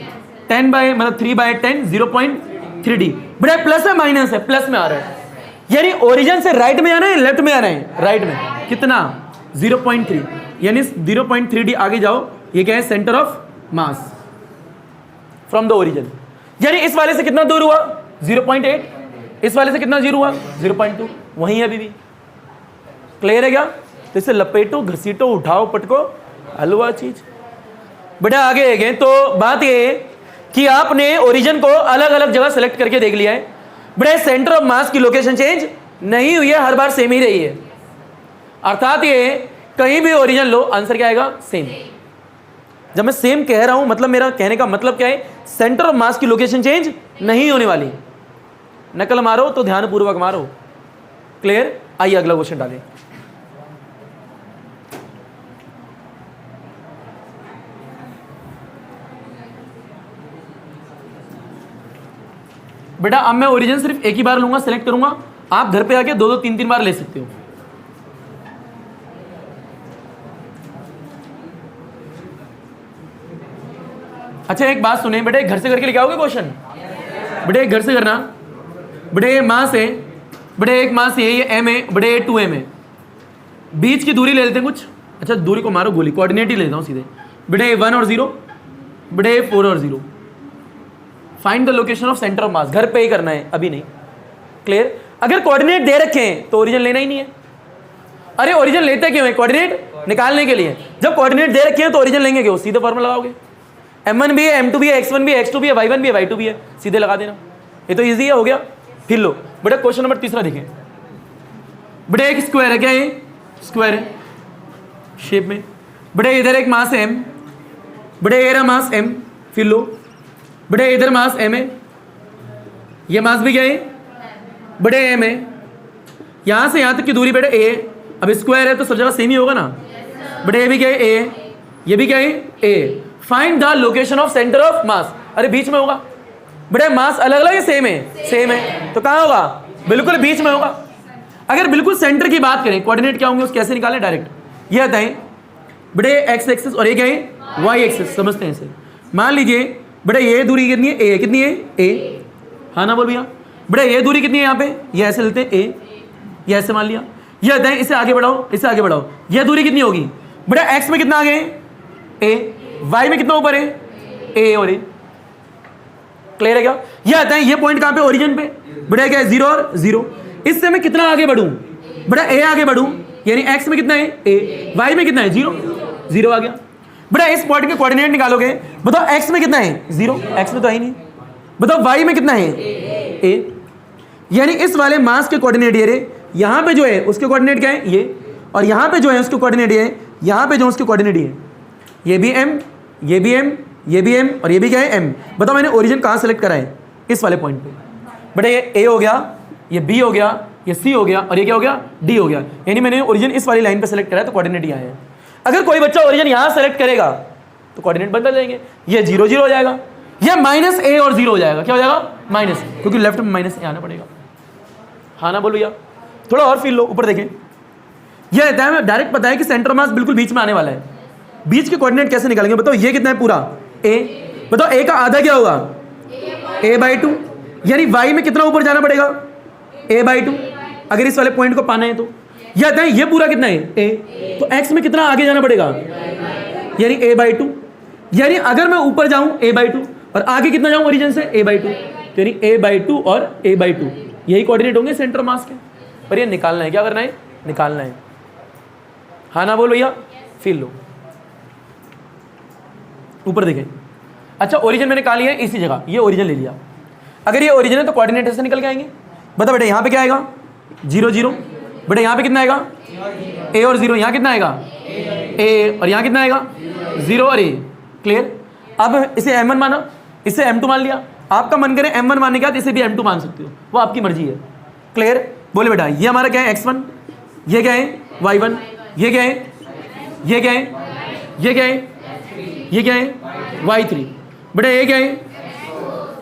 10 बाय मतलब 3/10 0.3d बेटा प्लस है माइनस है, प्लस में आ रहा है यानी ओरिजिन से राइट में आना है लेफ्ट में आना है, राइट में कितना 0.3 यानी 0.3d आगे जाओ, ये क्या है centre of mass from the origin. यानी इस वाले से कितना दूर हुआ 0.8, इस वाले से कितना 0 हुआ 0.2, वहीं है अभी भी। क्लियर है क्या? तो इसे लपेटो घसीटो उठाओ पटको हलवा चीज। बेटा आगे गए तो बात ये कि आपने ओरिजिन को अलग अलग जगह सेलेक्ट करके देख लिया है, बेटा सेंटर ऑफ मास की लोकेशन चेंज नहीं हुई है, हर बार सेम ही रही है। अर्थात ये कहीं भी ओरिजिन लो आंसर क्या आएगा सेम। जब मैं सेम कह रहा हूं मतलब मेरा कहने का मतलब क्या है, सेंटर ऑफ मास की लोकेशन चेंज नहीं होने वाली। नकल मारो तो ध्यानपूर्वक मारो। क्लियर? आइए अगला क्वेश्चन डालें। बेटा अब मैं ओरिजिन सिर्फ एक ही बार लूंगा, सेलेक्ट करूंगा, आप घर पे आके 2-2 3-3 बार ले सकते हो। अच्छा एक बात सुने बेटे, घर से करके लेके आओगे क्वेश्चन? बेटे घर से करना। बेटे ये मास है, बेटे एक मास ये m है, बेटे ये 2m है, बीच की दूरी ले लेते हैं कुछ। अच्छा दूरी को मारो गोली, कोऑर्डिनेट ही लेता हूँ सीधे। बेटे 1 और 0, बेटे 4 और 0। Find the location of centre of मास, घर पे ही करना है अभी नहीं। क्लियर? अगर कोऑर्डिनेट दे रखे हैं तो ओरिजिन लेना ही नहीं है। अरे ओरिजिन लेते क्यों है? कोऑर्डिनेट निकालने के लिए। जब कोऑर्डिनेट दे रखे हैं तो ओरिजिन लेंगे क्यों? सीधे फॉर्मूला लगाओगे, m1 भी है, m2 भी है, x1 भी है, x2 भी है, y1 भी है, y2 भी है, सीधे लगा देना। ये तो इजी है, हो गया। फिर लो बेटा क्वेश्चन नंबर 3 देखें। बेटा एक स्क्वायर है, क्या ये स्क्वायर है शेप में। बेटा इधर एक मास है m, बेटा ये रहा मास m। फिर लो बेटा इधर मास m है, ये मास भी क्या है बेटे m है। यहां से यहां तक की दूरी बेटा a। अब स्क्वायर है तो सब जगह सेम ही होगा ना। बेटा ये भी क्या है a, ये भी क्या है a। Find the location of centre of मास। अरे बीच में होगा बेटा, मास अलग अलग है सेम है, सेम है तो कहां होगा? बिल्कुल बीच में होगा। अगर बिल्कुल सेंटर की बात करें, कोऑर्डिनेट क्या होंगे उस कैसे निकालें? डायरेक्ट ये बताएं बेटे एक्स एक्सिस और ये क्या है वाई एक्सिस। समझते हैं इसे। मान लीजिए बेटा ये दूरी कितनी है a, कितनी है a। हाँ ना बोल भैया। बेटा ये दूरी कितनी है यहाँ पे, ये ऐसे लेते हैं a, ये ऐसे मान लिया। ये बताएं इसे आगे बढ़ाओ, इसे आगे बढ़ाओ, ये दूरी कितनी होगी बेटा? x में कितना आगे है a, y में कितना ऊपर है a और a। क्लियर है क्या? ये बताएं ये पॉइंट कहाँ पे? ओरिजिन पे। बेटा क्या है 0 और 0। इससे मैं कितना आगे बढ़ूं बेटा? a आगे बढ़ूं, यानी x में कितना है a, y में कितना है 0, 0 आ गया। बेटा इस पॉइंट के कोऑर्डिनेट निकालोगे, बताओ x में कितना है 0, x में तो है ही नहीं। बताओ y में कितना है a, यानी इस वाले मास के कोऑर्डिनेट ये रहे, यहाँ पे जो है उसके कोऑर्डिनेट क्या है ये, और यहाँ पे जो है उसके कोऑर्डिनेट ये है, यहाँ पे जो उसके कोऑर्डिनेट ये है। ये भी m, ये भी m, ये भी m और ये भी क्या है m। बताओ मैंने ओरिजिन कहाँ सेलेक्ट करा है? इस वाले पॉइंट पे। बेटा ये a हो गया, ये b हो गया, ये c हो गया और ये क्या हो गया d हो गया। यानी मैंने ओरिजिन इस वाली लाइन पे सेलेक्ट करा है तो कोऑर्डिनेट यहाँ है। अगर कोई बच्चा ओरिजिन यहाँ सेलेक्ट करेगा तो कोऑर्डिनेट बदल जाएंगे, ये 0 0 हो जाएगा, या माइनस a और 0 हो जाएगा। क्या हो जाएगा? माइनस, क्योंकि लेफ्ट में माइनस आना पड़ेगा। हाँ ना बोल भैया। थोड़ा और फील लो, ऊपर देखें। यह रहता है डायरेक्ट पता है कि सेंटर मास बिल्कुल बीच में आने वाला है। बीच के कोऑर्डिनेट कैसे निकालेंगे? बताओ ये कितना है पूरा a। बताओ a का आधा क्या होगा a/2, यानी y में कितना ऊपर जाना पड़ेगा a/2 अगर इस वाले पॉइंट को पाना है तो। यह आता है ये पूरा कितना है a, तो x में कितना आगे जाना पड़ेगा यानी a/2। यानी अगर मैं ऊपर जाऊं a/2 और आगे कितना जाऊं ओरिजिन से a/2, यानी a/2 और a/2 यही कोऑर्डिनेट होंगे सेंटर मास के। पर ये निकालना है, क्या करना है? निकालना है। हाँ ना बोल भैया। फील लो, ऊपर देखें। अच्छा ओरिजिन मैंने निकाल लिया है इसी जगह, ये ओरिजिन ले लिया। अगर ये ओरिजिन है तो कोऑर्डिनेट ऐसे निकल के आएंगे। बता बेटा यहाँ पे क्या आएगा 0 0। बेटा यहाँ पे कितना आएगा a और 0, यहाँ कितना आएगा a और यहाँ कितना आएगा 0 और a। क्लियर? अब इसे m1 माना, इसे m2 मान लिया। आपका मन करे m1 मानने के बाद इसे भी m2 मान सकते हो, वो आपकी मर्जी है। क्लियर? बोले बेटा ये हमारा क्या है x1, ये क्या है y1, ये क्या है, ये क्या है, ये क्या है, ये क्या है, y3, बेटा ये क्या है,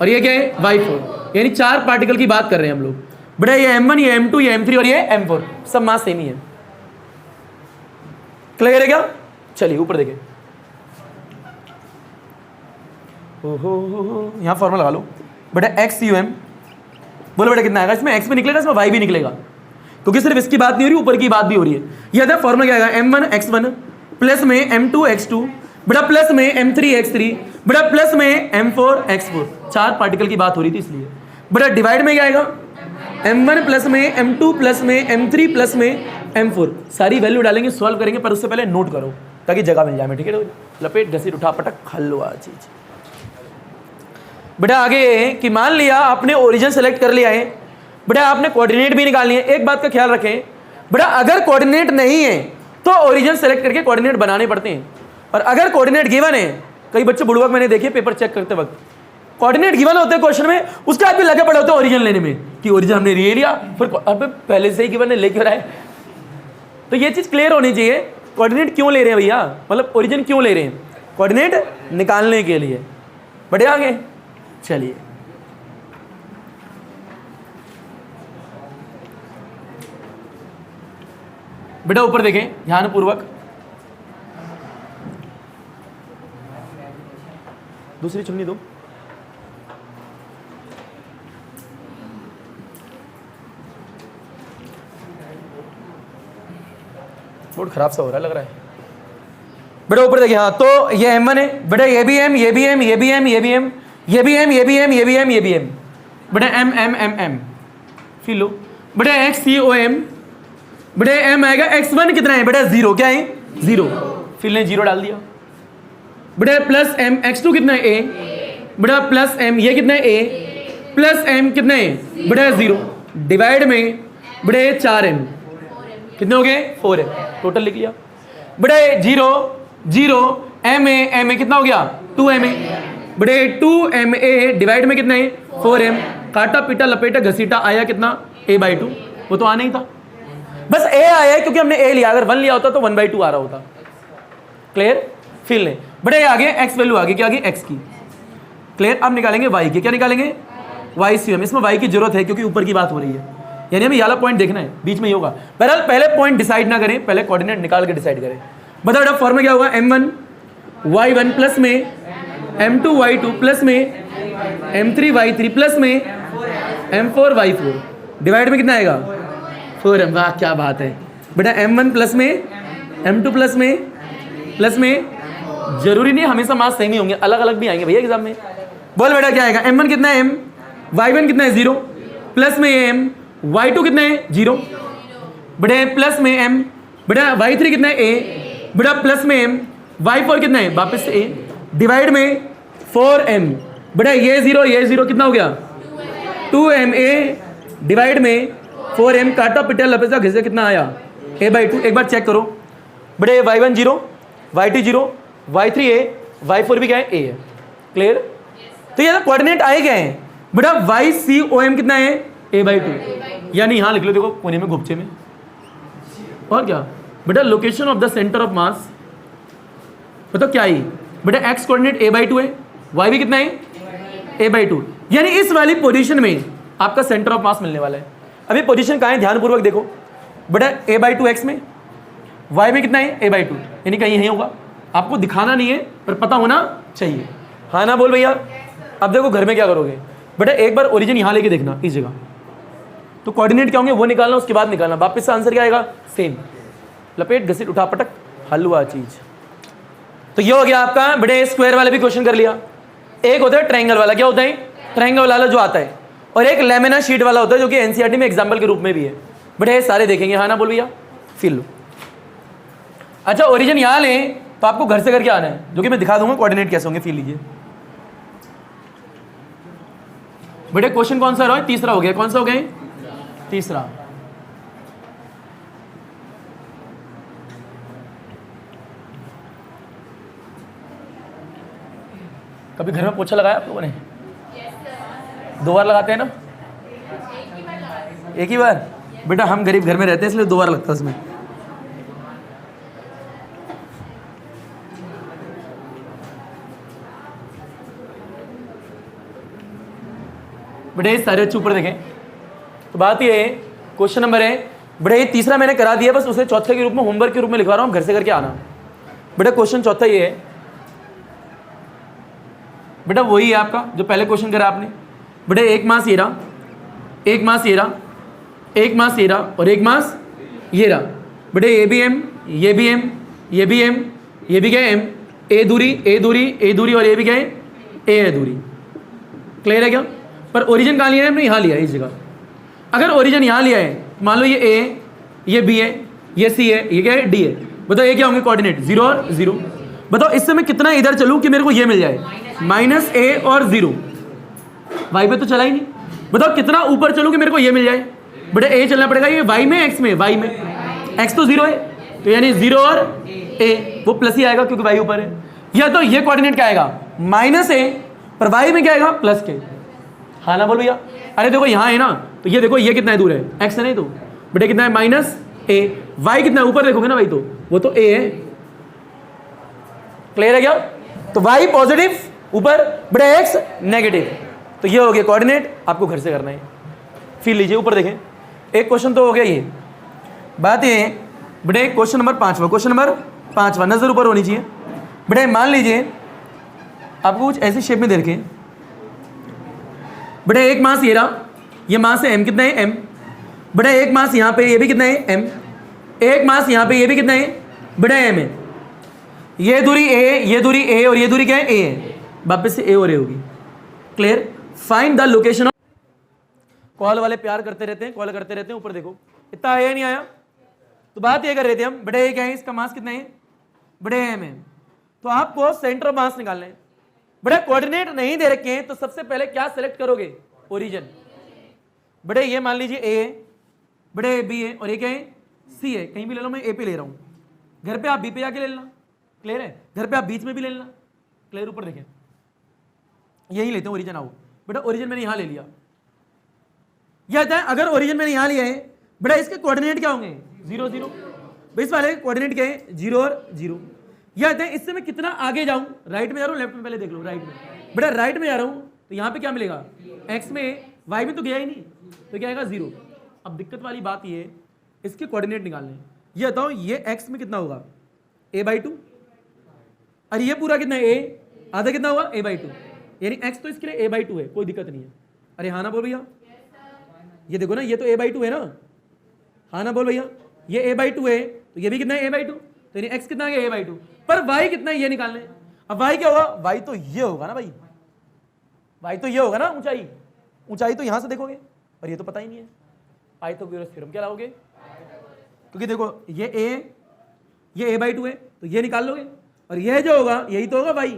और ये क्या है, y4। यानी 4 पार्टिकल की बात कर रहे हैं हम लोग। बेटा ये m1, ये m2, ये m3 और ये m4, सब मास सेम ही है। क्लियर है क्या? चलिए ऊपर देखें, ओहो यहाँ फॉर्मूला लगा लो। बेटा XUM, बोलो बेटा कितना आएगा, इसमें x भी निकलेगा, इसमें y भी निकलेगा, क्योंकि सिर्फ इसकी बात नहीं हो रही, ऊपर की बात भी हो रही है। ये था फॉर्मूला क्या आएगा, m1 x1 प्लस में m2 x2, बेटा प्लस में m3 x3, बेटा प्लस में m4 x4। 4 पार्टिकल की बात हो रही थी इसलिए। बेटा डिवाइड में क्या आएगा, m1 प्लस में m2 प्लस में m3 प्लस में m4। सारी वैल्यू डालेंगे, सॉल्व करेंगे, पर उससे पहले नोट करो ताकि जगह मिल जाए। ठीक है, लपेट घसीट उठा पटक हलवा चीज। बेटा आगे कि मान लिया आपने ओरिजिन सेलेक्ट कर लिया है, बेटा आपने कोऑर्डिनेट भी निकालनी है। एक बात का ख्याल रखें बेटा, अगर कोऑर्डिनेट नहीं है तो ओरिजिन सेलेक्ट करके कोऑर्डिनेट बनाने पड़ते हैं, और अगर कोऑर्डिनेट गिवन है, कई बच्चे बुड़बक मैंने देखे पेपर चेक करते वक्त कोऑर्डिनेट गिवन होते हैं क्वेश्चन में, उसके बाद भी लगे पड़े होते हैं ओरिजिन लेने में कि ओरिजिन हमने ले लिया, फिर अब पहले से ही गिवन है लेके आए। तो ये चीज क्लियर होनी चाहिए, कोऑर्डिनेट क्यों ले रहे हैं भैया, मतलब ओरिजिन क्यों ले रहे हैं, कोऑर्डिनेट निकालने के लिए। बढ़े आगे, चलिए बेटा ऊपर देखें ध्यानपूर्वक, दूसरी चुन्नी दो। बोर्ड खराब सा हो रहा है लग रहा है। बेटा ऊपर देखिए, हाँ तो ये m1 है, बेटा ये भी m, ये भी m, ये भी m, ये भी m, ये भी m, ये भी m, ये भी m, ये भी m, बेटा m m m m, फिर लो बेटा XCOM, बेटा m आएगा, x1 कितना है बेटा 0, क्या है 0, फिर ने 0 डाल दिया। बेटा प्लस m, x2 कितना है a, बेटा प्लस m, ये कितना है a, प्लस m कितना है बेटा 0, डिवाइड में बेटा 4m, कितने हो गए 4m, टोटल लिख लिया। बेटा 0 0 ma कितना हो गया 2ma, बेटे 2ma डिवाइड में कितना है 4m, काटा पीटा लपेटा घसीटा आया कितना a/2, वो तो आना ही था, बस a आया है क्योंकि हमने a लिया, अगर 1 लिया होता तो 1/2 आ रहा होता। क्लियर, फिर ले बेटे आगे x वैल्यू आगे, क्या आगे x की। क्लियर, अब निकालेंगे y की, क्या निकालेंगे YCM। इसमें y की जरूरत है क्योंकि ऊपर की बात हो रही है, यानी हमें ये वाला पॉइंट देखना है, बीच में ही होगा। बहरहाल पहले पॉइंट डिसाइड ना करें, पहले कोऑर्डिनेट निकाल के डिसाइड करें। बताओ बेटा फॉर्मूला क्या होगा, m1 y1 प्लस में m2 y2 प्लस में m3 y3 प्लस में m4 y4, डिवाइड में कितना आएगा 4m। वाह क्या बात है बेटा, m1 प्लस में m2 प्लस में जरूरी नहीं हमेशा मार्क्स सेम ही होंगे, अलग अलग भी आएंगे भैया एग्जाम में। बोल बेटा क्या आएगा, m1 कितना है m, y1 कितना है 0, प्लस में m, y2 कितना है 0, बेटा प्लस में m, बेटा y3 कितना है a, बेटा प्लस में m, y4 कितना है वापस से a, डिवाइड में 4m, बेटा ये 0 कितना हो गया 2ma, डिवाइड में 4m, काटा पिटा लपेटा घिसे कितना आया a/2। एक बार चेक करो बेटे, y1 0, y2 0, y3 a, y4 भी क्या है a है। क्लियर, तो ये कोऑर्डिनेट आए क्या है बेटा, YCOM कितना है a/2, यानी यहां लिख लो, देखो कोने में घुपचे में, और क्या बेटा location of the centre of मास, बताओ क्या है बेटा, x कोऑर्डिनेट a/2 है, y भी कितना है a/2, यानी इस वाली पोजीशन में आपका सेंटर ऑफ मास मिलने वाला है। अभी पोजीशन कहाँ है ध्यानपूर्वक देखो बेटा, a/2 x में, y में कितना है a/2, यानी कहीं यहीं होगा, आपको दिखाना नहीं है पर पता होना चाहिए। हाँ ना बोल भैया। अब देखो घर में क्या करोगे बेटा, एक बार ओरिजिन यहाँ लेके देखना इस जगह, तो कोऑर्डिनेट क्या होंगे वो निकालना, उसके बाद निकालना, वापस से आंसर क्या आएगा सेम, लपेट घसीट उठा पटक हलवा चीज। तो ये हो गया आपका बेटे, स्क्वायर वाला भी क्वेश्चन कर लिया। एक होता है ट्रायंगल वाला, क्या होता है ट्रायंगल वाला जो आता है, और एक लेमिना शीट वाला होता है जो कि एनसीईआरटी में एग्जाम्पल के रूप में भी है। बेटे सारे देखेंगे, हाँ ना बोल भैया, फिर लो। अच्छा ओरिजिन यहाँ लें तो आपको घर से करके आना है, जो कि मैं दिखा दूंगा कोऑर्डिनेट कैसे होंगे, फिर लीजिए बेटे। क्वेश्चन कौन सा रहा है, तीसरा हो गया, कौन सा हो गया तीसरा। कभी घर में पोछा लगाया आप लोगों ने? 2 बार लगाते हैं ना, एक ही बार बेटा, हम गरीब घर में रहते हैं इसलिए 2 बार लगता है उसमें। बेटे सारे बच्चे ऊपर देखें। तो बात ये है, क्वेश्चन नंबर है बेटे, तीसरा मैंने करा दिया, बस उसे चौथे के रूप में होमवर्क के रूप में लिखवा रहा हूँ, घर से करके आना। बेटा क्वेश्चन चौथा ये है, बेटा वही है आपका जो पहले क्वेश्चन करा आपने। बेटा एक मास ये रहा, एक मास ये रहा, एक मास ये रहा और एक मास ये रहा। बेटे ये भी एम, ये भी एम, ये भी एम, ये भी गए एम, ए दूरी ए दूरी ए दूरी और ये भी गए ए दूरी। क्लियर है क्या? पर ओरिजिन कहाँ लिया है हमने? यहाँ लिया है इस जगह। अगर ओरिजिन यहाँ लिया है, मान लो ये ए, ये बी है, ये सी है, ये क्या है? डी है। बताओ ये क्या होंगे कोऑर्डिनेट? 0 और 0। बताओ इससे मैं कितना इधर चलूँ कि मेरे को ये मिल जाए? -a और 0। वाई पे तो चला ही नहीं। बताओ कितना ऊपर चलूँ कि मेरे को ये मिल जाए? बेटा ए चलना पड़ेगा, ये वाई में एक्स में? वाई में। एक्स तो 0 है, तो यानी 0 और ए, वो प्लस ही आएगा क्योंकि वाई ऊपर है। या तो ये कोऑर्डिनेट क्या आएगा? -a, पर वाई में क्या आएगा? +k। हाँ ना बोल भैया? अरे देखो यहाँ है ना, तो ये देखो ये कितना है दूर है? एक्स है नहीं, तो बेटा कितना है? -a। वाई कितना है ऊपर देखोगे ना भाई, तो वो तो a है। क्लियर है क्या? तो y पॉजिटिव ऊपर, बेटा x नेगेटिव। तो ये हो गया कोऑर्डिनेट, आपको घर से करना है। फिर लीजिए ऊपर देखें, एक क्वेश्चन तो हो गया ये। बात ये है बेटा क्वेश्चन नंबर 5वां, क्वेश्चन नंबर 5वां नजर ऊपर होनी चाहिए। बेटा मान लीजिए आपको कुछ ऐसी शेप में दे रखे, बेटा एक मास ये रहा, ये मास है m, कितना है? m। बेटा एक मास यहाँ पे, ये भी कितना है? m। एक मास यहाँ पे, ये भी कितना है? बेटा m है। ये दूरी a, ये दूरी a और ये दूरी क्या है? a है। वापस से a और a होगी। Clear? Find the location of. Call वाले प्यार करते रहते हैं, कॉल करते रहते हैं। ऊपर देखो इतना आया नहीं आया? तो बात ये कर रहे थे हम, बेटा ये क्या है? इसका मास कितना है? बेटा m है। तो आपको सेंटर ऑफ मास निकालना है। बेटा कोऑर्डिनेट नहीं दे रखे हैं तो सबसे पहले क्या सेलेक्ट करोगे? ओरिजिन। बेटा ये मान लीजिए a है, बेटा ये b है और ये क्या है? c है। कहीं भी ले लो, मैं a पे ले रहा हूँ, घर पे आप b पे जाके ले लेना। क्लियर है? घर पे आप बीच में भी ले लेना। क्लियर? ऊपर देखें, यही लेते हैं ओरिजिन। आओ बेटा ओरिजिन मैंने यहाँ ले लिया। यह आता है अगर ओरिजिन मैंने यहाँ लिया है, बेटा इसके कोऑर्डिनेट क्या होंगे? 0 0। इस वाले कोऑर्डिनेट क्या है? 0 और 0। यह आता है इससे मैं कितना आगे जाऊं? राइट में जा रहा हूं, लेफ्ट में? पहले देख लो राइट में। बेटा राइट में जा रहा हूं तो यहाँ पे क्या मिलेगा? x में, y में तो गया ही नहीं, तो क्या आएगा? 0। अब दिक्कत वाली बात ये है, इसके कोऑर्डिनेट निकालने हैं। ये बताओ ये x में कितना होगा? a/2। अरे ये पूरा कितना है? a आधा कितना होगा? a/2। यानी x तो इसके लिए a/2 है, कोई दिक्कत नहीं है। अरे हाँ ना बोल भैया? ये देखो ना, ये तो a/2 है ना? हाँ ना बोल भैया? ये a/2 है तो ये भी कितना है? a/2। तो यानी x कितना आ गया? a/2। पर y कितना है ये निकालना है। अब y क्या होगा? y तो ये होगा ना भाई, y तो ये होगा ना। ऊंचाई, ऊंचाई तो यहां से देखोगे, पर ये तो पता ही नहीं है। पाइथागोरस थ्योरम क्या लाओगे? क्योंकि देखो ये ये a/2 है तो ये निकाल लोगे, और ये जो होगा यही तो होगा y।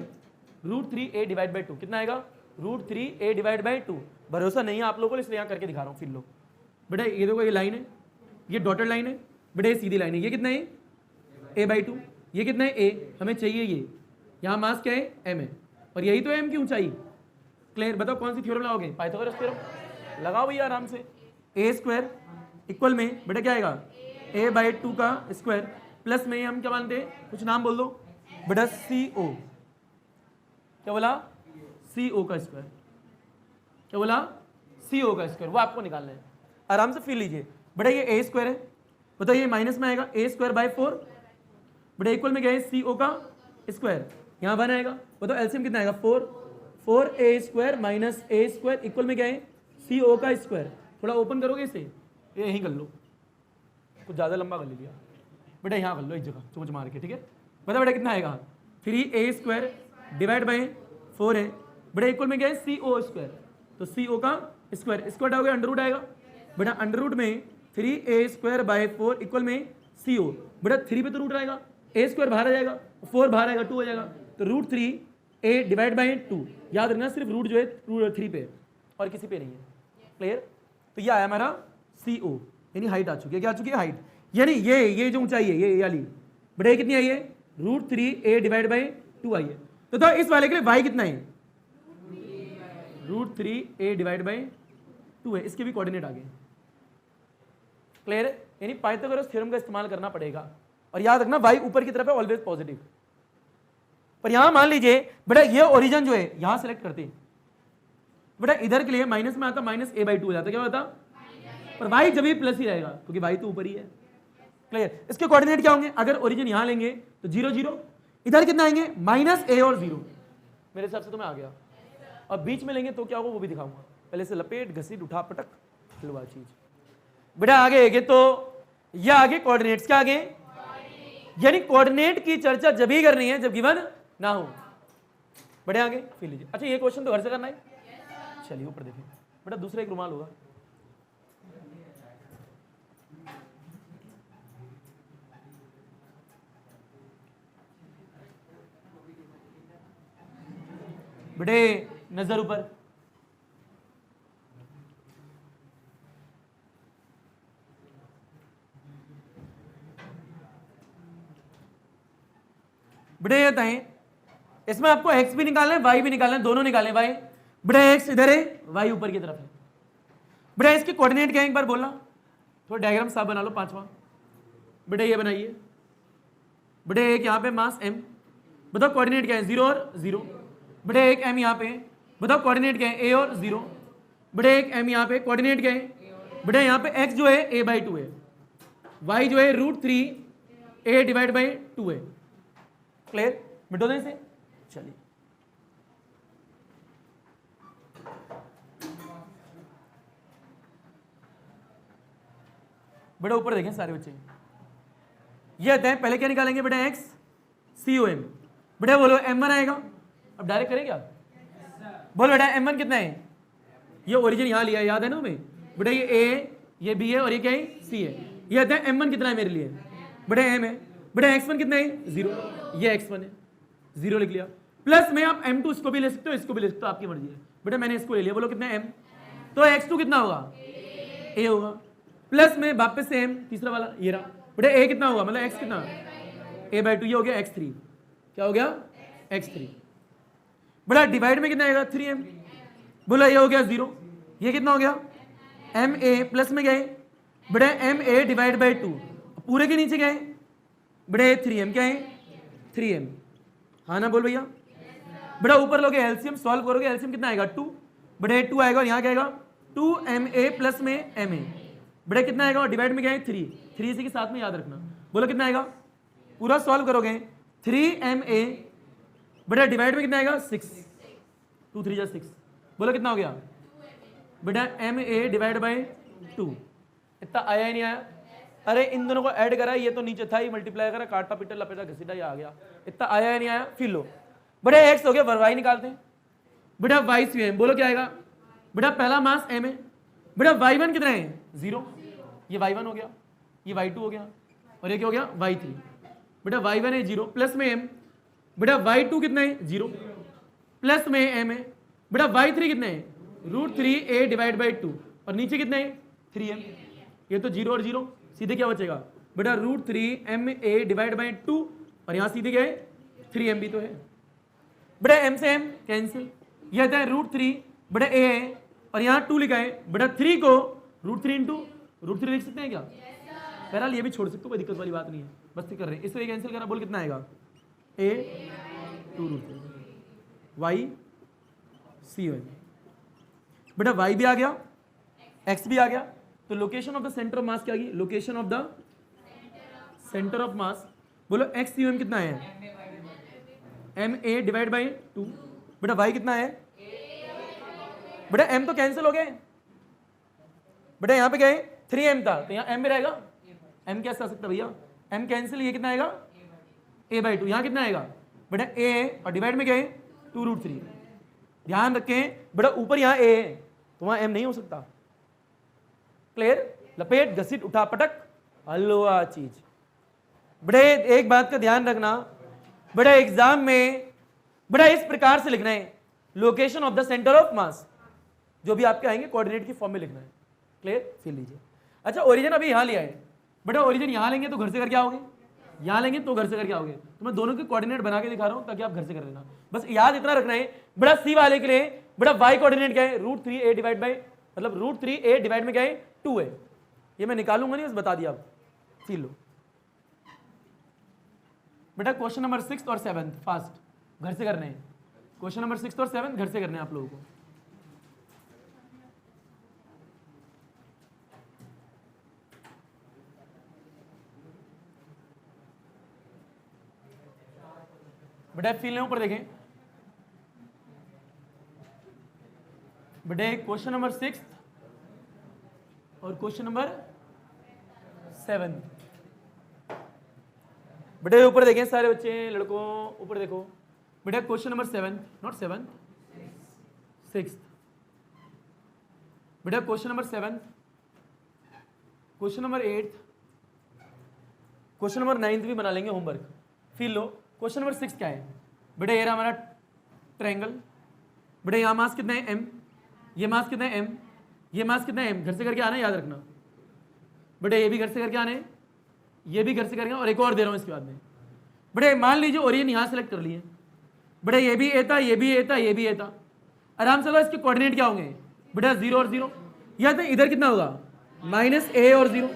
√3a/2 कितना आएगा? √3a/2। भरोसा नहीं है आप लोगों को, इसलिए यहाँ करके दिखा रहा हूँ। फिर लो बेटा ये देखो, ये लाइन है, ये डॉटेड लाइन है, बेटा ये सीधी लाइन है। ये कितना है? a/2। ये कितना है? a। हमें चाहिए ये, यहाँ मास क्या है? m है, और यही तो है m की ऊंचाई। क्लियर? बताओ कौन सी थ्योरम लगाओगे? पाइथागोरस थ्योरम लगाओ भैया आराम से। a² इक्वल में बेटा क्या आएगा? a/2 का स्क्वायर प्लस में हम क्या मानते हैं? कुछ नाम बोल दो बेटा। CO। क्या बोला? CO का स्क्वायर। क्या बोला? CO का स्क्वायर, वो आपको निकालना है। आराम से फिर लीजिए बेटा। ये a² है, बताओ ये माइनस में आएगा a²/4। बेटा इक्वल में क्या है? CO का स्क्वायर। यहाँ 1 आएगा, बताओ एलसीएम कितना आएगा? 4a² - a² इक्वल में क्या है? CO का स्क्वायर। थोड़ा ओपन करोगे इसे, ये यहीं कर लो, कुछ ज़्यादा लंबा कर लिया बेटा, यहाँ कर लो एक जगह चोंच मार के। ठीक है? बताओ बेटा कितना आएगा? 3a² / 4 है बेटा इक्वल में क्या है? CO²। तो CO का स्क्वायर, स्क्वायर हो गया √ आएगा बेटा। √ में 3a²/4 इक्वल में CO। बेटा 3 पे तो रूट आएगा, a² बाहर आ जाएगा, 4 बाहर आएगा, 2 हो जाएगा, तो √3a/2। याद रखना सिर्फ रूट जो है √3 पे और किसी पे नहीं है। क्लियर? तो ये आया हमारा CO, यानी हाइट आ चुकी है। क्या आ चुकी है? हाइट। यानी ये जो ऊंचाई है ये वाली बेटा कितनी आई है? √3a/2 आई है। तो इस वाले के लिए y कितना है? √3a/2 है। इसके भी कोऑर्डिनेट आ गए। क्लियर है? यानी पाइथागोरस थ्योरम का इस्तेमाल करना पड़ेगा। और याद रखना y ऊपर की तरफ है, ऑलवेज पॉजिटिव। पर यहां मान लीजिए बेटा ये ओरिजिन जो है यहां सेलेक्ट करते हैं, बेटा इधर के लिए माइनस में आता माइनस a बाई टू हो जाता, क्या होता, पर y जब भी प्लस ही रहेगा क्योंकि y तो ऊपर ही है। क्लियर। इसके कोऑर्डिनेट क्या होंगे, अगर ओरिजिन यहां लेंगे तो 0 0, इधर कितना आएंगे माइनस a और 0, मेरे हिसाब से तो मैं आ गया। और बीच में लेंगे तो क्या होगा वो भी दिखाऊंगा, पहले से लपेट घसीट उठा पटक हलवा चीज। बेटा आगे आगे तो या आगे कोऑर्डिनेट्स क्या आगे, यानी कोऑर्डिनेट की चर्चा जब ही करनी है जब गिवन ना हो। बड़े आगे फिर लीजिए। अच्छा ये क्वेश्चन तो घर से करना है, चलिए ऊपर देखिए बेटा, दूसरा एक रुमाल होगा। बेटे नजर ऊपर, बेटे ये बताएं इसमें आपको x भी निकालना है y भी निकालना है, दोनों निकालने y। बेटा x इधर है y ऊपर की तरफ है। बेटा इसके कोऑर्डिनेट क्या है एक बार बोलना, थोड़ा डायग्राम साफ बना लो पांचवा। बेटा ये बनाइए, बेटा एक यहाँ पे मास m, बताओ कोऑर्डिनेट क्या है 0 और 0। बेटा एक m यहाँ पे, बताओ कोऑर्डिनेट क्या है a और 0। बेटा एक m यहाँ पे, कोऑर्डिनेट क्या है, बेटा यहाँ पे x जो है a बाई टू है, y जो है √3 a डिवाइड बाई 2 है। क्लियर, मिटो दें इसे, चलिए बेटा ऊपर देखें सारे बच्चे, ये आता है पहले क्या निकालेंगे बेटा x COM। बेटा बोलो m1 आएगा, अब डायरेक्ट करें क्या, बोलो बेटा m1 कितना है, ये ओरिजिन यहाँ लिया है याद है ना हमें, बेटा ये a ये b है और ये क्या है c है। ये आता है m1 कितना है मेरे लिए, बेटा m है। बेटा x1 कितना है 0, ये x1 है 0 लिख लिया, प्लस में आप m2 इसको भी ले सकते हो इसको भी ले सकते हो आपकी मर्जी है। बेटा मैंने इसको ले लिया, बोलो कितना m, तो x2 कितना होगा a होगा, प्लस में वापस से m तीसरा वाला ये रहा। बेटा a कितना होगा, मतलब x कितना a बाई टू, ये हो गया x3, क्या हो गया x3। बेटा डिवाइड में कितना आएगा 3m, बोला ये हो गया 0, ये कितना हो गया ma, प्लस में क्या है बेटा ma डिवाइड बाई 2, पूरे के नीचे क्या है बेटा 3m, क्या है 3m, हाँ ना बोल भैया। बेटा ऊपर लोगे एलसीएम सॉल्व करोगे, एलसीएम कितना आएगा 2, बेटा 2 आएगा और यहाँ क्या आएगा 2ma प्लस में ma, बेटा कितना आएगा और डिवाइड में क्या है 3 इसी के साथ में याद रखना। बोलो कितना आएगा, पूरा सॉल्व करोगे 3ma, बेटा डिवाइड में कितना आएगा 6, 2 3 6, बोलो कितना हो गया बेटा ma डिवाइड बाई 2, इतना आया ही नहीं आया, अरे इन दोनों को ऐड करा, ये तो नीचे था ही, मल्टीप्लाई करा, काटा पीटा लपेटा घसीटा ये आ गया, इतना आया या नहीं आया। फिर लो बेटा x हो गया, y निकालते हैं। बेटा y CM, बोलो क्या आएगा बेटा पहला मास m है, बेटा y1 कितना है 0, ये y1 हो गया, ये y2 हो गया और ये क्या हो गया y3। बेटा y1 है 0 प्लस में m, बेटा y2 कितना है 0 प्लस में m है, बेटा y3 कितना है √3a डिवाइड बाई 2 और नीचे कितना है 3m, ये तो 0 और 0 सीधे क्या बचेगा बेटा √3ma डिवाइड बाई 2 और यहाँ सीधे क्या है 3m भी तो है। बेटा m से m कैंसिल, यह आता है √3 बेटा a है और यहाँ 2 लिखा है, बेटा 3 को √3 इंटू √3 लिख सकते हैं क्या, बहरहाल ये भी छोड़ सकते हो, कोई दिक्कत वाली बात नहीं है, बस कर रहे हैं इससे कैंसिल करना। बोल कितना आएगा a 2√3 y COM, बेटा y भी आ गया x भी आ गया, तो location of the centre of मास क्या आ गई, location of the centre of मास, बोलो x COM कितना है ma डिवाइड बाई 2, बेटा y कितना है, बेटा m तो कैंसिल हो गए, बेटा यहाँ पे क्या है 3m था तो यहाँ m भी रहेगा, m कैसे आ सकता भैया, m कैंसिल, ये कितना आएगा a बाई 2, यहाँ कितना आएगा बेटा a और डिवाइड में क्या है 2√3। ध्यान रखें बेटा ऊपर यहाँ a है तो वहाँ m नहीं हो सकता। क्लियर, लपेट घसीट उठा पटक हलवा चीज। बेटा एक बात का ध्यान रखना, बेटा एग्जाम में बेटा इस प्रकार से लिखना है, location of the centre of मास, जो भी आपके आएंगे कोऑर्डिनेट की फॉर्म में लिखना है। क्लियर, फिर लीजिए। अच्छा ओरिजिन अभी यहाँ लिया है, बेटा ओरिजिन यहाँ लेंगे तो घर से करके आओगे, यहाँ लेंगे तो घर से करके आओगे, तो मैं दोनों के कोऑर्डिनेट बना के दिखा रहा हूँ ताकि आप घर से कर लेना। बस याद इतना रखना है बेटा सी वाले के लिए बेटा वाई कोऑर्डिनेट क्या है √3a डिवाइड बाई, मतलब √3a डिवाइड में क्या है 2 है, ये मैं निकालूंगा नहीं, बस बता दिया आप, सील लो। बेटा क्वेश्चन नंबर 6 और 7 फास्ट घर से करने हैं, क्वेश्चन नंबर 6 और 7 घर से करने हैं आप लोगों को। बेटा फील लें, ऊपर देखें बेटे, क्वेश्चन नंबर 6 और क्वेश्चन नंबर 7। बेटे ऊपर देखें सारे बच्चे, लड़कों ऊपर देखो बेटा, क्वेश्चन नंबर 7, नॉट 7, 6। बेटा question number 7, question number 8, question number 9 भी बना लेंगे homework. Feel low, question number 6 क्या है बेटा, ये रहा हमारा ट्रायंगल। बेटा यहाँ मास कितना है m, ये मास कितना है m, ये मास कितना है m, घर से करके आना है, याद रखना बेटा, ये भी घर से करके आने, ये भी घर से करके, और एक और दे रहा हूँ इसके बाद में। बेटे मान लीजिए ओरिजिन यहाँ सेलेक्ट कर लिए, बेटे ये भी ए था, ये भी ए था, ये भी ए था, आराम से लो, इसके कोऑर्डिनेट क्या होंगे बेटा, 0 और 0। या तो इधर कितना होगा -a और 0,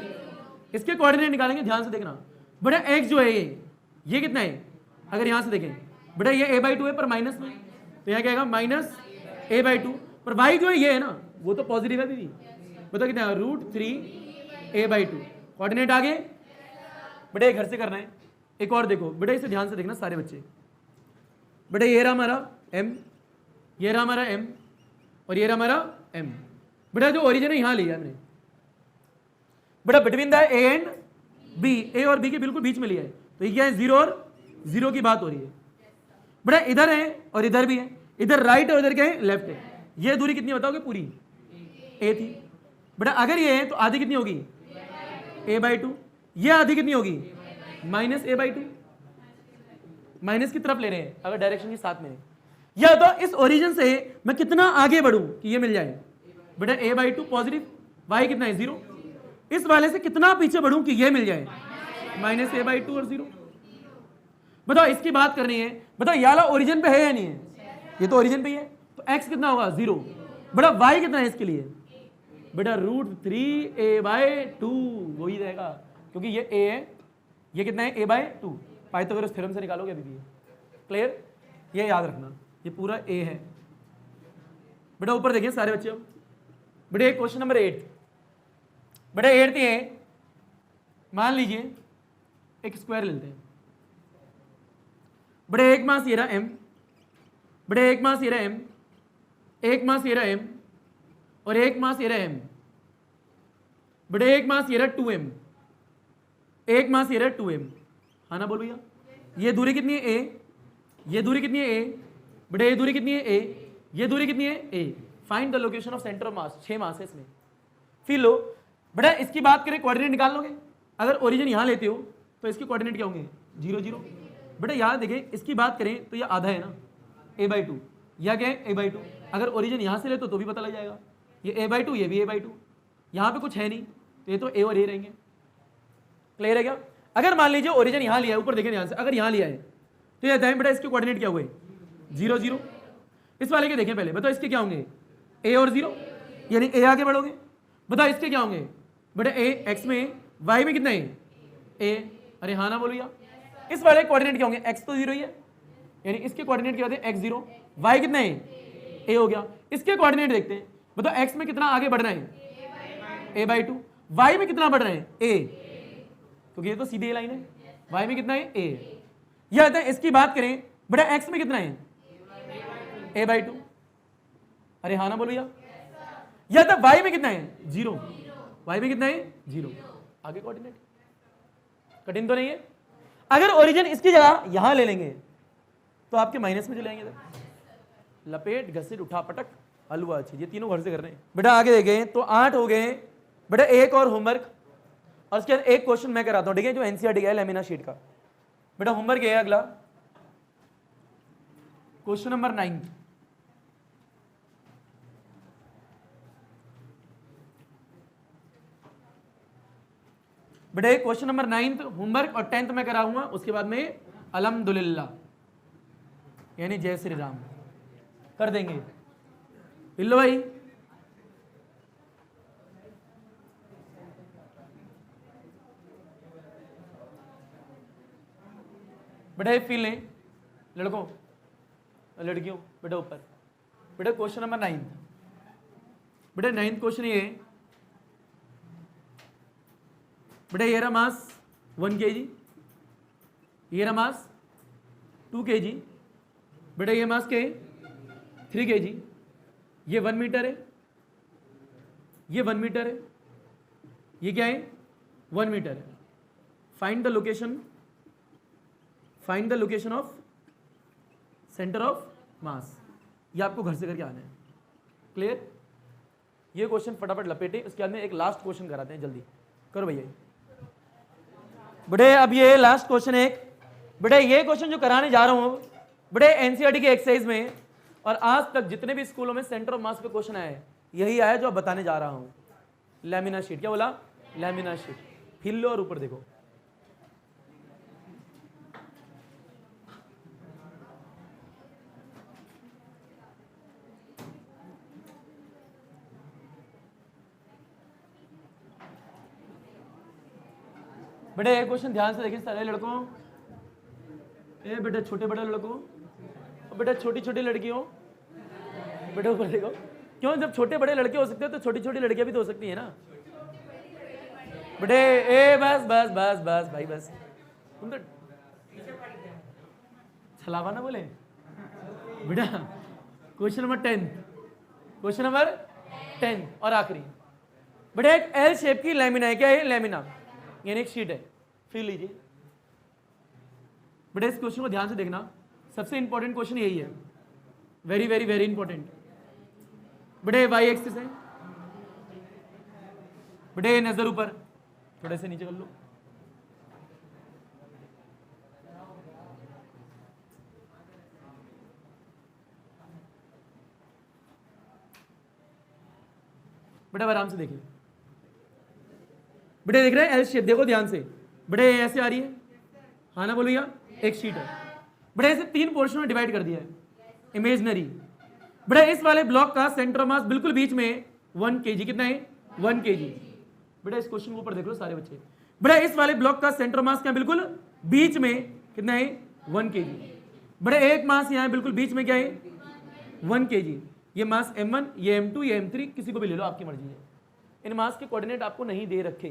इसके कोऑर्डिनेट निकालेंगे, ध्यान से देखना बेटा। x जो है ये कितना है, अगर यहाँ से देखें बेटा, ये a/2 है पर माइनस में, तो यहाँ क्या आएगा -a/2, पर y जो है ये है ना, वो तो पॉजिटिव है दीदी, बताओ कितना है √3a/2। कोऑर्डिनेट आगे बेटा ये घर से करना है। एक और देखो बेटा, इसे ध्यान से देखना सारे बच्चे, बेटा ये रहा हमारा m, ये रहा हमारा m, और ये रहा हमारा m। बेटा जो ओरिजिन है यहाँ लिया हमने बेटा, between the a and b, a और b के बिल्कुल बीच में लिया है, तो ये क्या है 0 और 0 की बात हो रही है। बेटा इधर है और इधर भी है, इधर राइट और इधर क्या है लेफ्ट है। ये दूरी कितनी बताओगे पूरी, a थी बेटा, अगर ये है तो आधी कितनी होगी a/2, ये आधी कितनी होगी -a/2, माइनस की तरफ ले रहे हैं अगर डायरेक्शन के साथ में है। या तो इस ओरिजिन से मैं कितना आगे बढ़ूं कि ये मिल जाए बेटा, a/2 पॉजिटिव, y कितना है 0, इस वाले से कितना पीछे बढ़ूं कि ये मिल जाए -a/2 और 0। बताओ इसकी बात करनी है, बताओ ये वाला ओरिजिन पे है या नहीं है, ये तो ओरिजिन पे ही है, तो x कितना होगा 0, बेटा y कितना है इसके लिए बेटा √3a/2, वही रहेगा क्योंकि ये a है, ये कितना है a/2, पाइथागोरस थ्योरम से निकालोगे अभी भी। क्लियर, ये याद रखना, ये पूरा a है। बेटा ऊपर देखिए सारे बच्चे, बेटा क्वेश्चन नंबर 8, बेटा 8 है, मान लीजिए एक स्क्वायर लेते हैं बेटा, एक मास ये रहा m, बेटा एक मास ये रहा m, एक मास ये रहा m, और एक मास ये रहा m, बेटा एक मास ये रहा 2m, एक मास ये रहा 2m, हाँ ना बोल भैया। ये दूरी कितनी है a, ये दूरी कितनी है a, बेटा ये दूरी कितनी है a, ये दूरी कितनी है a। Find the location of centre of मास, 6 मास है इसमें। फिर लो बेटा, इसकी बात करें कोऑर्डिनेट निकाल लोगे, अगर ओरिजिन यहाँ लेते हो तो इसके कोऑर्डिनेट क्या होंगे 0 0। बेटा याद देखें, इसकी बात करें तो ये आधा है ना a/2, या क्या है a/2, अगर ओरिजिन यहाँ से लेते हो तो भी पता लग जाएगा, ये a/2, ये भी a/2, यहाँ पे कुछ है नहीं तो ये तो a और a रहेंगे। क्लियर है क्या। अगर मान लीजिए ओरिजिन यहाँ लिया है, ऊपर देखें ध्यान से, अगर यहाँ लिया है तो ये बेटा इसके कोऑर्डिनेट क्या हुए 0 0। इस वाले के देखें पहले, बताओ इसके क्या होंगे a और 0, यानी a आगे बढ़ोगे, बताओ इसके क्या होंगे बेटा a, x में, y में कितना है a, अरे हाँ ना बोलो या। इस वाले कोऑर्डिनेट क्या होंगे, x तो 0 ही है, यानी इसके कोऑर्डिनेट क्या होते हैं x 0, y कितना है a हो गया। इसके कोऑर्डिनेट देखते हैं, बताओ x में कितना आगे बढ़ना है a/2, y में कितना बढ़ रहा है a, क्योंकि ये तो सीधी लाइन है, y में कितना है a। यह आता है इसकी बात करें बेटा, x में कितना है a/2, अरे हाँ ना बोलो या। यह था y में कितना है 0, y में कितना है 0, आगे कोऑर्डिनेट, कठिन तो नहीं है। अगर ओरिजिन इसकी जगह यहां ले लेंगे तो आपके माइनस में चले जाएंगे, लपेट घसीट उठा पटक हलवा अच्छी, ये तीनों घर से कर रहे हैं। बेटा आगे देखें तो 8 हो गए बेटा, एक और होमवर्क और उसके बाद एक क्वेश्चन मैं कराता हूं, ठीक है, जो एनसीईआरटी का है लेमिना शीट का। बेटा होमवर्क है अगला, क्वेश्चन नंबर 9, बेटा क्वेश्चन नंबर 9 होमवर्क और 10th में कराऊंगा, उसके बाद में अल्हम्दुलिल्लाह यानी जय श्री राम कर देंगे। लो भाई, बेटा फील लें लड़कों लड़कियों, बेटा ऊपर, बेटा क्वेश्चन नंबर 9, बेटा 9th क्वेश्चन ये है बेटा, ये रहा मास 1 kg, ये रहा मास 2 kg, बेटा ये मास क्या है 3 kg, ये 1 मीटर है, ये 1 मीटर है, ये क्या है 1 मीटर है। Find the location of centre of मास। ये आपको घर से करके आना है। क्लियर? ये क्वेश्चन फटाफट लपेटे, उसके बाद में एक लास्ट क्वेश्चन कराते हैं, जल्दी करो भैया। बेटे अब ये लास्ट क्वेश्चन है। बेटे ये क्वेश्चन जो कराने जा रहा हूं बेटे एनसीईआरटी के एक्सरसाइज में, और आज तक जितने भी स्कूलों में सेंटर ऑफ मास पे क्वेश्चन आए यही आया जो अब बताने जा रहा हूं। लैमिना शीट, क्या बोला? Lamina sheet. हिल लो और ऊपर देखो। बेटे एक क्वेश्चन ध्यान से देखिए सारे लड़कों, ए बेटे छोटे बड़े लड़कों, बेटा छोटी छोटी लड़कियों, बेटे ऊपर देखो। क्यों? जब छोटे बड़े लड़के हो सकते हैं तो छोटी छोटी लड़कियां भी तो हो सकती है ना बेटे। ए बस बस बस बस भाई बस, तुम तो छलावा ना बोले बेटा। क्वेश्चन नंबर 10 और आखिरी बेटे एक एल शेप की लैमिना है। क्या है? लैमिना यानी एक शीट है। फिर लीजिए बेटे, इस क्वेश्चन को ध्यान से देखना, सबसे इंपॉर्टेंट क्वेश्चन यही है, वेरी वेरी वेरी इंपॉर्टेंट। बेटे वाई एक्सिस है, बेटे नजर ऊपर, थोड़े से नीचे कर लो। बेटा आराम से देखिए। बेटे देख रहे हैं एल शेप, देखो ध्यान से। बेटे ऐसे आ रही है, हाँ ना बोलो या एक शीट है। बेटा इसे 3 पोर्शन में डिवाइड कर दिया है, इमेजनरी। बेटा इस वाले ब्लॉक का सेंटर ऑफ मास बिल्कुल बीच में 1 kg। कितना है? 1 kg। बेटा इस क्वेश्चन को ऊपर देख लो सारे बच्चे। बेटा इस वाले ब्लॉक का सेंटर ऑफ मास क्या बिल्कुल बीच में कितना है? 1 kg। बेटा एक मास यहाँ बिल्कुल बीच में क्या है? 1 kg। ये मास m1, ये m2, ये m3, किसी को भी ले लो, आपकी मर्जी है। इन मास के कोऑर्डिनेट आपको नहीं दे रखे।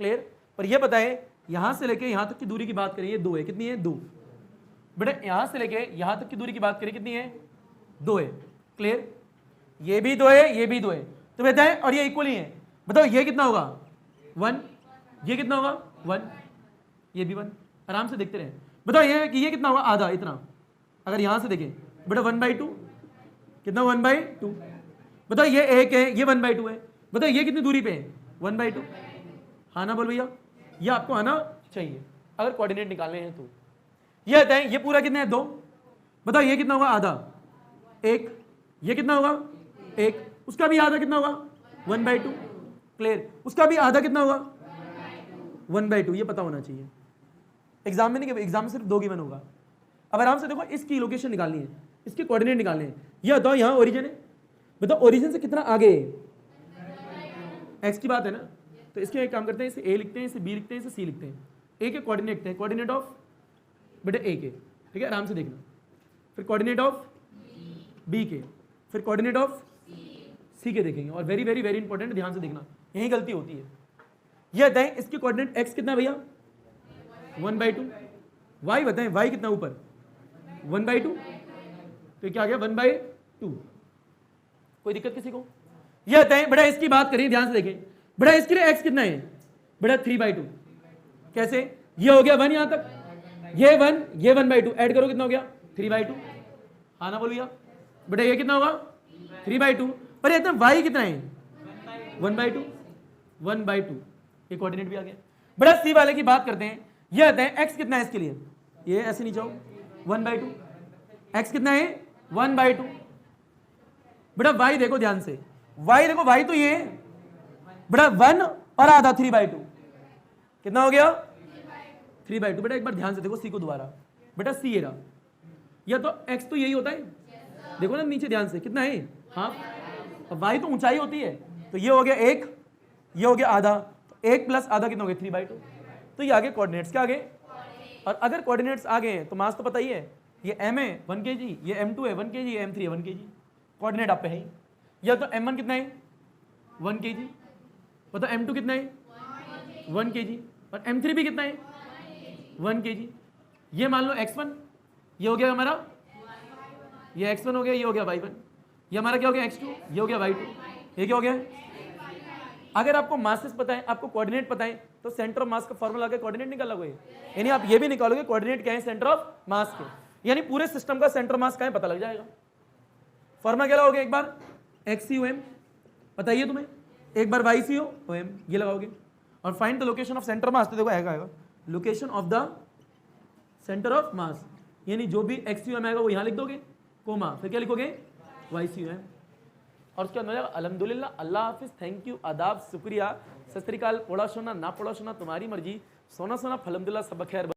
क्लियर? पर ये पता है यहां से लेके यहां तक की दूरी की बात करें, ये 2 है। कितनी है? 2। बेटा यहां से लेके यहां तक की दूरी की बात करें, कितनी है? 2 है। क्लियर? ये भी 2 है, ये भी 2 है, तो कहता है और ये इक्वल ही है। बताओ ये कितना होगा? 1। ये कितना होगा? 1। ये भी 1। आराम से देखते रहे। बताओ ये कितना होगा? आधा इतना। अगर यहां से देखें बेटा 1/2 कितना? 1/2। बताओ ये 1 है, ये 1/2 है। बताओ ये कितनी दूरी पे है? 1/2। हाँ ना बोल भैया, ये आपको आना चाहिए अगर कोऑर्डिनेट निकालने हैं तो। ये आता है, ये पूरा कितना है? 2। बताओ ये कितना होगा? आधा 1। ये कितना होगा? 1। उसका भी आधा कितना होगा? 1/2। क्लियर? उसका भी आधा कितना होगा? 1/2। ये पता होना चाहिए। एग्जाम में नहीं, एग्जाम में सिर्फ 2 गिवन होगा। अब आराम से देखो, इसकी लोकेशन निकालनी है, इसके कोऑर्डिनेट निकालने हैं। ये बताओ यहाँ ओरिजिन है, बताओ ओरिजिन से कितना आगे है? एक्स की बात है ना, तो इसके एक काम करते हैं, इसे ए लिखते हैं, इसे बी लिखते हैं, इसे सी लिखते हैं। ए के कोऑर्डिनेट है, कोऑर्डिनेट ऑफ बेटा ए के, ठीक है, आराम से देखना। फिर कोऑर्डिनेट ऑफ बी के, फिर कोऑर्डिनेट ऑफ सी के देखेंगे। और वेरी वेरी वेरी इंपॉर्टेंट, ध्यान से देखना, यही गलती होती है। ये बताएं इसके कोऑर्डिनेट एक्स कितना भैया? 1/2। वाई बताएं, वाई कितना ऊपर? 1/2। तो क्या आ गया? 1/2। कोई दिक्कत किसी को? ये बताएं बेटा, इसकी बात करें, ध्यान से देखें बेटा, इसके लिए एक्स कितना है? बेटा 3/2। कैसे? ये हो गया 1 यहां तक, ये 1, ये 1/2, ऐड करो कितना हो गया? 3/2। हाँ ना बोलिए बेटा, ये कितना होगा? 3/2। पर ये वाई कितना है? 1/2। 1/2। ये कोऑर्डिनेट भी आ गया। बेटा सी वाले की बात करते हैं। ये आता है एक्स कितना है इसके लिए? ये ऐसे नहीं जाओ, 1/2। एक्स कितना है? 1/2। बेटा वाई देखो ध्यान से, वाई देखो, वाई तो ये है बेटा 1 और आधा 3/2। कितना हो गया? 3/2। बेटा एक बार ध्यान से देखो सी को दोबारा। बेटा सी ये रहा, या तो एक्स तो यही होता है, देखो ना नीचे ध्यान से, कितना है? हाफ। वाई तो ऊंचाई होती है, तो ये हो गया 1, ये हो गया आधा, तो 1 प्लस आधा कितना हो गया? 3/2। तो ये आगे कोऑर्डिनेट्स क्या आ गए? और अगर कोऑर्डिनेट्स आ गए हैं तो मास तो पता ही है, ये m है 1 kg, ये m2 है 1 kg, ये m3 है 1 kg। कोऑर्डिनेट आप पे है। या तो m1 कितना है? 1 kg। बताओ m2 कितना है? 1 kg। और m3 भी कितना है? 1 kg। ये मान लो x1, ये हो गया हमारा ये x1 हो गया, ये हो गया y1, ये हमारा क्या हो गया x2, ये हो गया y2, ये क्या हो गया। अगर आपको मासेस पता है, आपको कोऑर्डिनेट पता है, तो सेंटर ऑफ मास का फॉर्मूला लगा कोऑर्डिनेट निकालोगे, यानी आप ये भी निकालोगे कोऑर्डिनेट क्या है सेंटर ऑफ मास के, यानी पूरे सिस्टम का सेंटर मास क्या है पता लग जाएगा। फॉर्मूला क्या लगाओगे, एक बार XCOM पता ही है तुम्हें, एक बार YCOM ये लगाओगे, और find the location of centre mass, तो देखो आएगा location of the centre of मास, यानी जो भी XCOM आएगा वो यहाँ लिख दोगे कोमा, फिर क्या लिखोगे YCOM, और उसके अंदर अल्हम्दुलिल्लाह, अल्लाह हाफिज, थैंक यू, आदाब, शुक्रिया, सत श्री अकाल, पढ़ा सुना ना पढ़ा सुना तुम्हारी मर्जी, सोना सोना फलहमदुलिल्लाह, सब खैर।